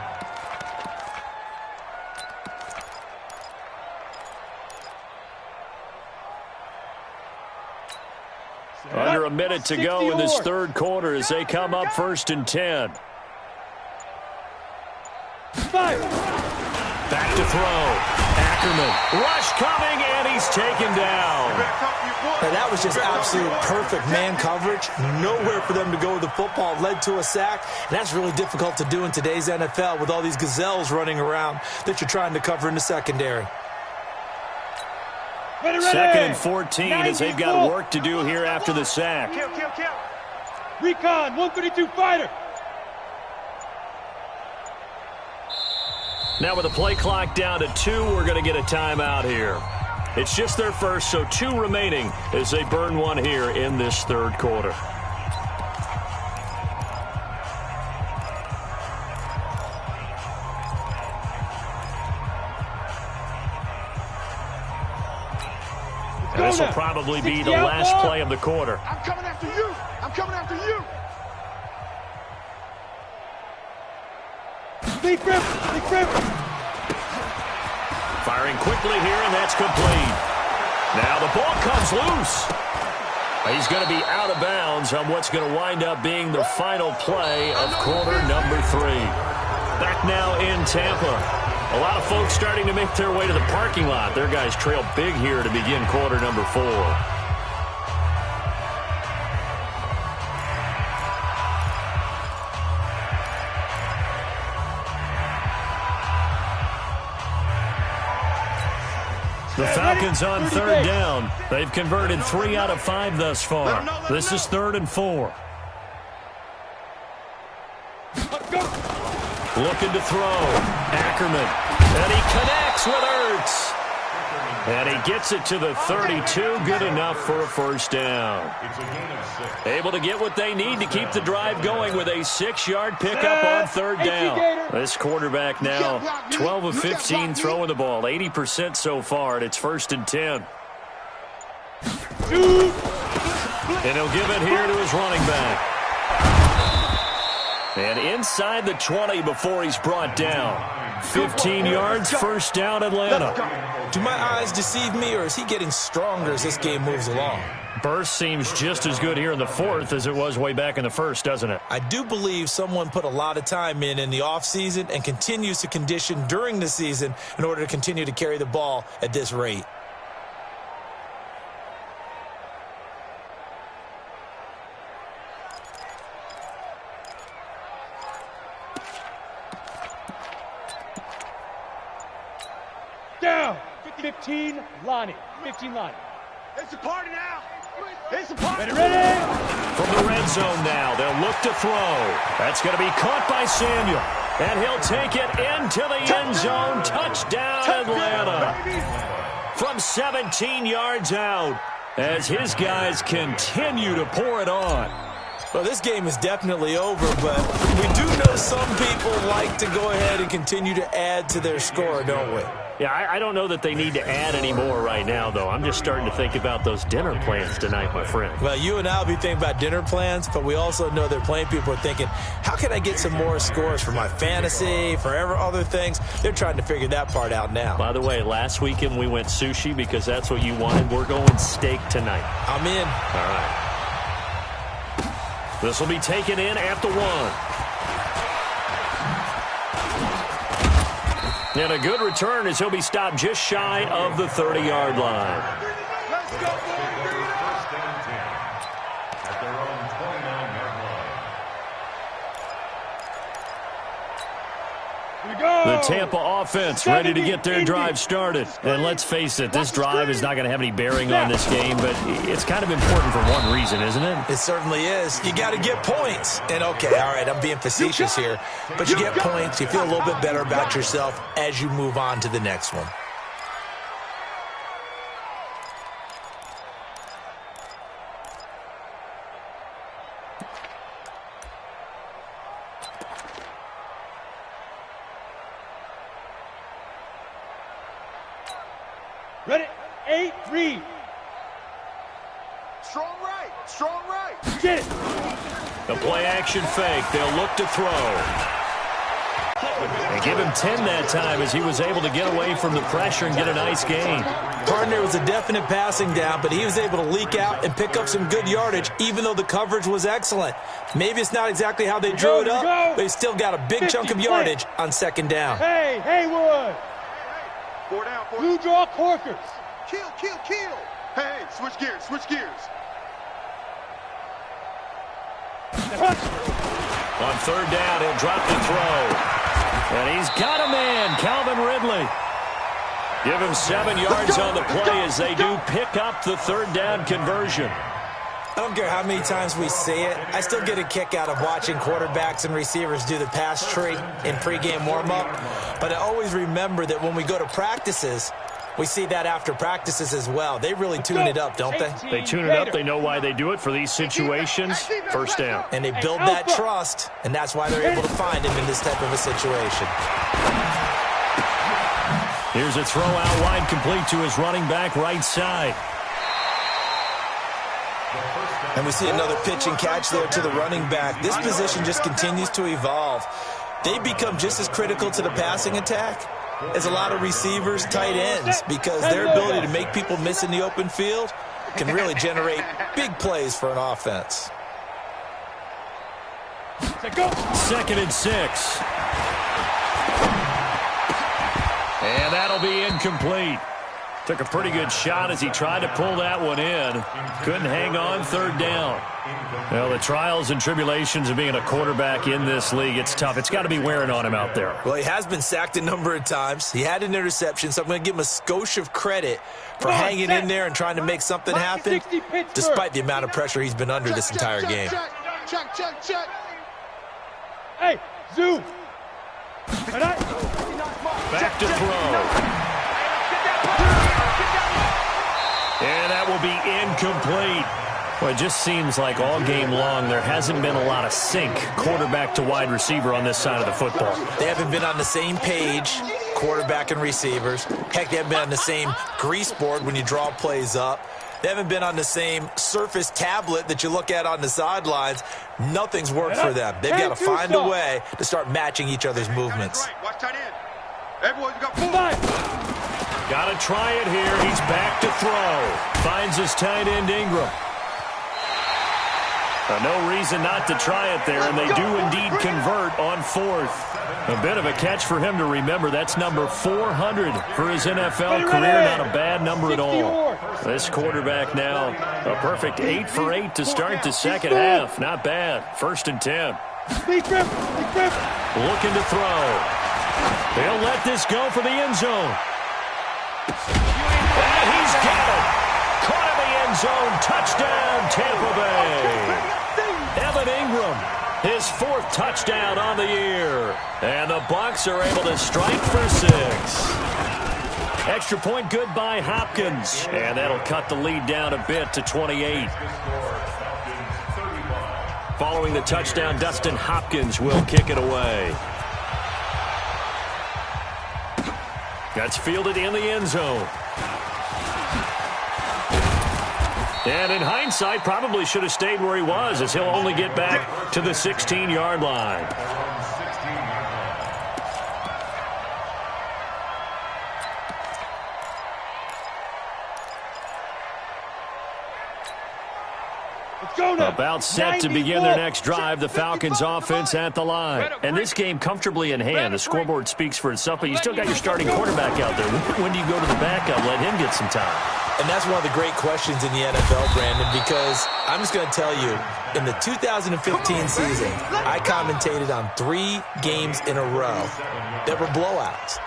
[SPEAKER 1] Under a minute to go in this 3rd quarter as they come up 1st and 10. Back to throw. Ackerman. Rush coming, and he's taken down.
[SPEAKER 4] Now, that was just absolute perfect man coverage. Nowhere for them to go with the football. Led to a sack, and that's really difficult to do in today's NFL with all these gazelles running around that you're trying to cover in the secondary.
[SPEAKER 1] 2nd and 14 as they've got work to do here after the sack.
[SPEAKER 3] Recon, 132 fighter.
[SPEAKER 1] Now with the play clock down to 2, we're going to get a timeout here. It's just their first, so 2 remaining as they burn one here in this 3rd quarter. This will probably be the last play of the quarter.
[SPEAKER 2] I'm coming after you. I'm coming after you.
[SPEAKER 3] Big grip.
[SPEAKER 1] Firing quickly here, and that's complete. Now the ball comes loose. He's going to be out of bounds on what's going to wind up being the final play of quarter number 3. Back now in Tampa. A lot of folks starting to make their way to the parking lot. Their guys trail big here to begin quarter number 4. The Falcons on third down. They've converted 3 out of 5 thus far. This is 3rd and 4. Looking to throw. Ackerman. And he connects with Ertz. And he gets it to the 32. Good enough for a first down. Able to get what they need to keep the drive going with a 6-yard pickup on third down. This quarterback now 12 of 15 throwing the ball. 80% so far, and it's 1st and 10. And he'll give it here to his running back. And inside the 20 before he's brought down. 15 yards, first down, Atlanta.
[SPEAKER 4] Do my eyes deceive me, or is he getting stronger as this game moves along?
[SPEAKER 1] Burst seems just as good here in the 4th as it was way back in the 1st, doesn't it?
[SPEAKER 4] I do believe someone put a lot of time in the offseason and continues to condition during the season in order to continue to carry the ball at this rate.
[SPEAKER 3] Down. 15, Lonnie. 15, Lonnie.
[SPEAKER 2] It's a party now. It's a party.
[SPEAKER 3] Ready?
[SPEAKER 1] From the red zone now, they'll look to throw. That's going to be caught by Samuel. And he'll take it into the end zone. Touchdown, Atlanta. From 17 yards out as his guys continue to pour it on.
[SPEAKER 4] Well, this game is definitely over, but we do know some people like to go ahead and continue to add to their score, don't we?
[SPEAKER 1] Yeah, I don't know that they need to add any more right now, though. I'm just starting to think about those dinner plans tonight, my friend.
[SPEAKER 4] Well, you and I will be thinking about dinner plans, but we also know that plenty of people are thinking, how can I get some more scores for my fantasy, for other things? They're trying to figure that part out now.
[SPEAKER 1] By the way, last weekend we went sushi because that's what you wanted. We're going steak tonight.
[SPEAKER 4] I'm in.
[SPEAKER 1] All right. This will be taken in at the 1. And a good return as he'll be stopped just shy of the 30-yard line.
[SPEAKER 2] Let's go,
[SPEAKER 5] First and 10 at their own 29-yard line.
[SPEAKER 1] The Tampa offense ready to get their drive started. And let's face it, this drive is not going to have any bearing on this game, but it's kind of important for one reason, isn't it?
[SPEAKER 4] It certainly is. You got to get points. And, okay, all right, I'm being facetious here, but you get points, you feel a little bit better about yourself as you move on to the next one.
[SPEAKER 3] Ready? 8, read.
[SPEAKER 2] Strong right. Strong right.
[SPEAKER 3] Get it.
[SPEAKER 1] The play action fake. They'll look to throw. They give him 10 that time as he was able to get away from the pressure and get a nice gain.
[SPEAKER 4] Partner was a definite passing down, but he was able to leak out and pick up some good yardage, even though the coverage was excellent. Maybe it's not exactly how they drew it up, but he still got a big chunk of yardage on second down.
[SPEAKER 3] Hey, Haywood.
[SPEAKER 2] 4 down.
[SPEAKER 3] Blue draw Corkers.
[SPEAKER 2] Kill. Hey, switch gears.
[SPEAKER 1] On third down, he'll drop the throw. And he's got a man, Calvin Ridley. Give him 7 yards on the play as they do pick up the third down conversion.
[SPEAKER 4] I don't care how many times we see it. I still get a kick out of watching quarterbacks and receivers do the pass tree in pregame warm-up. But I always remember that when we go to practices, we see that after practices as well. They really tune it up, don't they?
[SPEAKER 1] They tune it up. They know why they do it for these situations. First down.
[SPEAKER 4] And they build that trust, and that's why they're able to find him in this type of a situation.
[SPEAKER 1] Here's a throw out wide, complete to his running back right side.
[SPEAKER 4] And we see another pitch and catch there to the running back. This position just continues to evolve. They become just as critical to the passing attack as a lot of receivers, tight ends, because their ability to make people miss in the open field can really generate big plays for an offense.
[SPEAKER 1] 2nd and 6. And that'll be incomplete. Took a pretty good shot as he tried to pull that one in. Couldn't hang on, 3rd down. Well, the trials and tribulations of being a quarterback in this league, it's tough. It's got to be wearing on him out there.
[SPEAKER 4] Well, he has been sacked a number of times. He had an interception, so I'm going to give him a skosh of credit for hanging in there and trying to make something happen, despite the amount of pressure he's been under this entire game.
[SPEAKER 2] Check.
[SPEAKER 3] Hey, zoom.
[SPEAKER 1] Back to throw. And that will be incomplete. Well, it just seems like all game long there hasn't been a lot of sync quarterback to wide receiver on this side of the football.
[SPEAKER 4] They haven't been on the same page, quarterback and receivers. Heck, they haven't been on the same grease board when you draw plays up. They haven't been on the same Surface tablet that you look at on the sidelines. Nothing's worked for them. They've got to find a way to start matching each other's movements.
[SPEAKER 2] Watch tight end. Everyone's got full.
[SPEAKER 1] Got to try it here. He's back to throw. Finds his tight end, Ingram. No reason not to try it there, and they do indeed convert on 4th. A bit of a catch for him to remember. That's number 400 for his NFL career. Not a bad number at all. This quarterback now, a perfect 8 for 8 to start the second half. Not bad. 1st and 10. Looking to throw. They'll let this go for the end zone. And he's got it. Caught in the end zone. Touchdown, Tampa Bay. Evan Ingram, his 4th touchdown on the year. And the Bucks are able to strike for 6. Extra point good by Hopkins. And that'll cut the lead down a bit to 28. Following the touchdown, Dustin Hopkins will kick it away. That's fielded in the end zone. And in hindsight, probably should have stayed where he was, as he'll only get back to the 16-yard line. About set to begin their next drive, the Falcons offense at the line. And this game comfortably in hand. The scoreboard speaks for itself, but you still got your starting quarterback out there. When do you go to the backup, let him get some time?
[SPEAKER 4] And that's one of the great questions in the NFL, Brandon, because I'm just going to tell you, in the 2015 season, I commentated on 3 games in a row that were blowouts.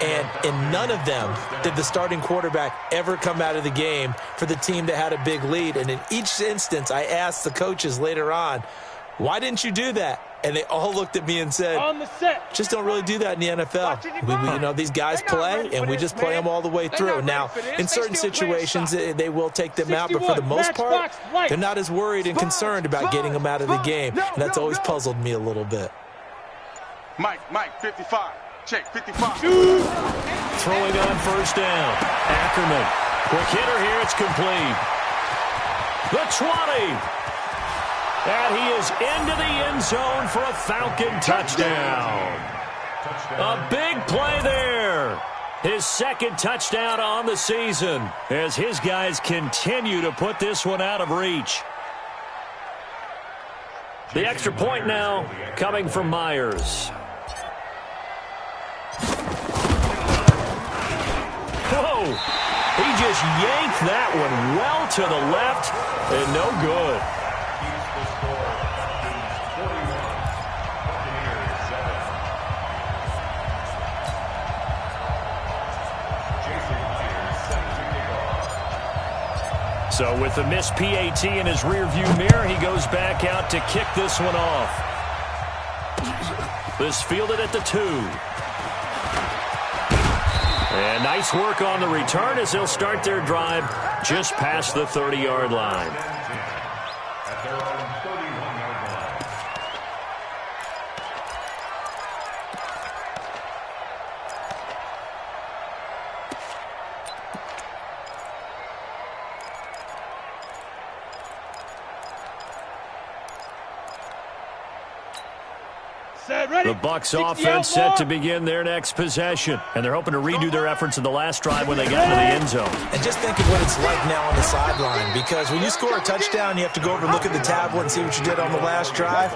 [SPEAKER 4] And in none of them did the starting quarterback ever come out of the game for the team that had a big lead. And in each instance, I asked the coaches later on, why didn't you do that? And they all looked at me and said, just don't really do that in the NFL. These guys play, and we just play them all the way through. Now, in certain situations, they will take them out, but for the most part, they're not as worried and concerned about getting them out of the game. And that's always puzzled me a little bit.
[SPEAKER 2] Mike, 55. Check, 55.
[SPEAKER 1] Throwing on 1st down. Ackerman. Quick hitter here. It's complete. The 20. And he is into the end zone for a Falcon touchdown. A big play there. His 2nd touchdown on the season as his guys continue to put this one out of reach. The extra point now coming from Myers. Whoa! He just yanked that one well to the left and no good. So with the missed PAT in his rearview mirror, he goes back out to kick this one off. This fielded at the 2. And nice work on the return as they'll start their drive just past the 30-yard line.
[SPEAKER 5] At their own 31-yard line.
[SPEAKER 1] The Bucks offense set to begin their next possession, and they're hoping to redo their efforts in the last drive when they get into the end zone.
[SPEAKER 4] And just think of what it's like now on the sideline, because when you score a touchdown, you have to go over and look at the tablet and see what you did on the last drive.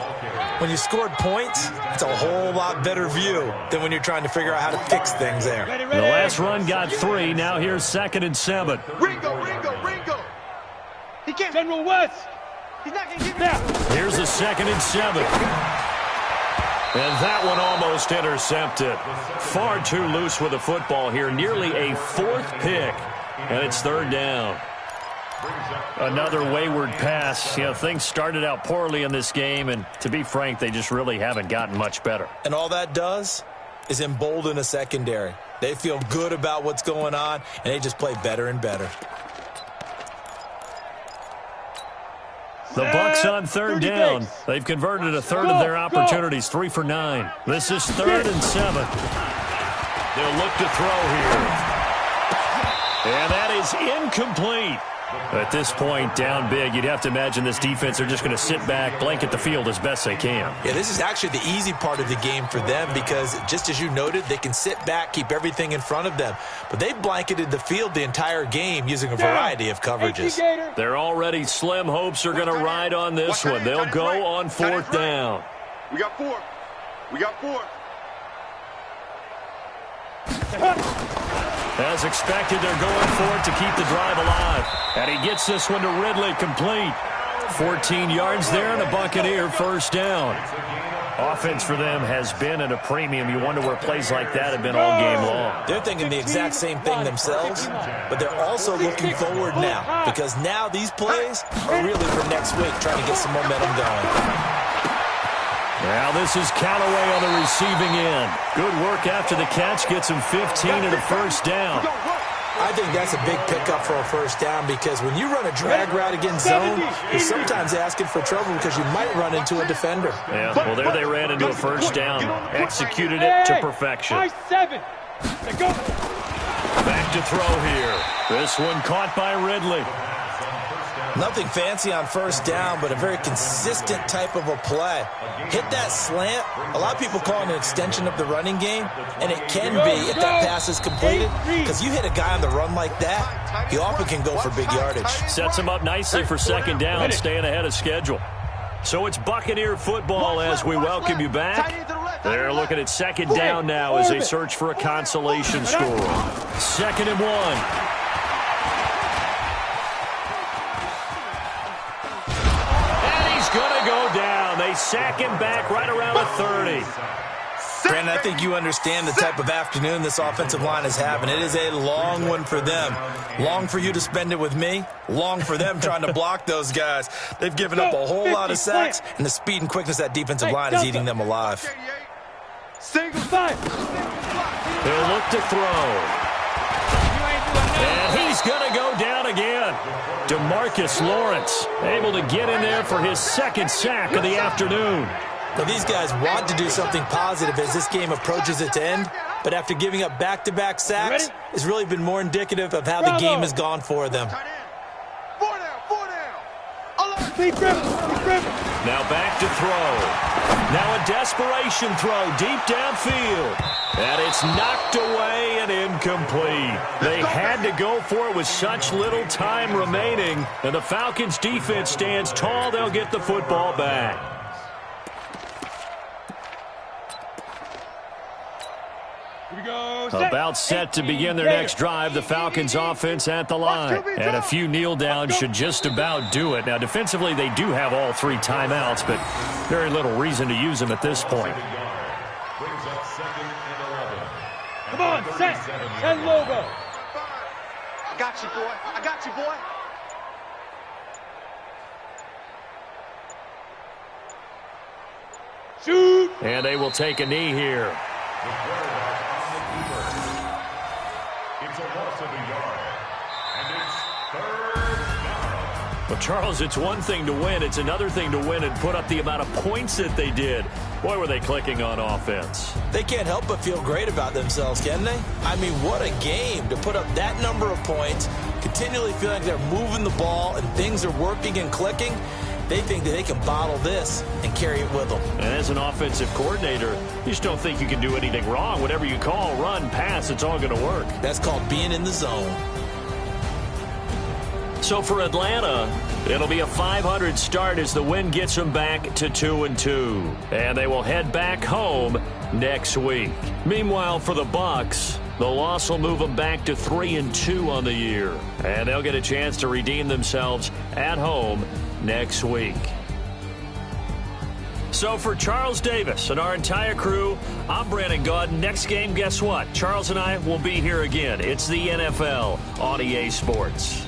[SPEAKER 4] When you scored points, it's a whole lot better view than when you're trying to figure out how to fix things there.
[SPEAKER 1] The last run got 3. Now here's 2nd and 7.
[SPEAKER 2] Ringo. He can't. General West. He's not going to get now.
[SPEAKER 1] Here's a 2nd and 7. And that one almost intercepted. Far too loose with the football here. Nearly a 4th pick. And it's 3rd down. Another wayward pass. You know, things started out poorly in this game, and to be frank, they just really haven't gotten much better.
[SPEAKER 4] And all that does is embolden a secondary. They feel good about what's going on, and they just play better and better.
[SPEAKER 1] The Bucks on 3rd down. They've converted a third of their opportunities, 3 for 9. This is 3rd and 7. They'll look to throw here. And that is incomplete. At this point, down big, you'd have to imagine this defense, they're just going to sit back, blanket the field as best they can.
[SPEAKER 4] Yeah, this is actually the easy part of the game for them because, just as you noted, they can sit back, keep everything in front of them. But they blanketed the field the entire game using a variety of coverages.
[SPEAKER 1] They're already slim hopes are going to ride on this one. They'll go on 4th down.
[SPEAKER 2] We got 4.
[SPEAKER 1] As expected, they're going for it to keep the drive alive. And he gets this one to Ridley, complete. 14 yards there and a Buccaneer 1st down. Offense for them has been at a premium. You wonder where plays like that have been all game long.
[SPEAKER 4] They're thinking the exact same thing themselves, but they're also looking forward now because now these plays are really for next week, trying to get some momentum going.
[SPEAKER 1] Now this is Callaway on the receiving end. Good work after the catch. Gets him 15 and a 1st down.
[SPEAKER 4] I think that's a big pickup for a 1st down because when you run a drag route against zone, you're sometimes asking for trouble because you might run into a defender.
[SPEAKER 1] Yeah, well, there they ran into a 1st down. Executed it to perfection. Back to throw here. This one caught by Ridley.
[SPEAKER 4] Nothing fancy on 1st down, but a very consistent type of a play. Hit that slant. A lot of people call it an extension of the running game, and it can be if that pass is completed, because you hit a guy on the run like that, he often can go for big yardage.
[SPEAKER 1] Sets him up nicely for 2nd down, staying ahead of schedule. So it's Buccaneer football as we welcome you back. They're looking at 2nd down now as they search for a consolation score. 2nd and 1. Going to go down. They sack him back right around a 30.
[SPEAKER 4] Brandon, I think you understand the type of afternoon this offensive line is having. It is a long one for them. Long for you to spend it with me. Long for them trying to block those guys. They've given up a whole lot of sacks, and the speed and quickness of that defensive line is eating them alive.
[SPEAKER 2] Single side.
[SPEAKER 1] He'll look to throw. And he's going to go down again. DeMarcus Lawrence able to get in there for his 2nd sack of the afternoon.
[SPEAKER 4] Well, these guys want to do something positive as this game approaches its end, but after giving up back-to-back sacks, it's really been more indicative of how the game has gone for them.
[SPEAKER 2] 4 down.
[SPEAKER 1] Now back to throw. Now a desperation throw deep downfield. And it's knocked away and incomplete. They had to go for it with such little time remaining. And the Falcons defense stands tall. They'll get the football back. About set to begin their next drive. The Falcons offense at the line. And a few kneel downs should just about do it. Now defensively they do have all 3 timeouts, but very little reason to use them at this point.
[SPEAKER 3] Come on, set, and logo.
[SPEAKER 2] I got you, boy. I got you, boy.
[SPEAKER 3] Shoot.
[SPEAKER 1] And they will take a knee here.
[SPEAKER 5] It's a loss of a yard. And it's 3rd down.
[SPEAKER 1] Well, Charles, it's one thing to win. It's another thing to win and put up the amount of points that they did. Boy, were they clicking on offense.
[SPEAKER 4] They can't help but feel great about themselves, can they? I mean, what a game to put up that number of points, continually feeling like they're moving the ball and things are working and clicking. They think that they can bottle this and carry it with them.
[SPEAKER 1] And as an offensive coordinator, you just don't think you can do anything wrong. Whatever you call, run, pass, it's all going to work.
[SPEAKER 4] That's called being in the zone.
[SPEAKER 1] So for Atlanta, it'll be a 500 start as the win gets them back to 2-2. And they will head back home next week. Meanwhile, for the Bucks, the loss will move them back to 3-2 on the year. And they'll get a chance to redeem themselves at home next week. So for Charles Davis and our entire crew, I'm Brandon Gaudin. Next game, guess what? Charles and I will be here again. It's the NFL on EA Sports.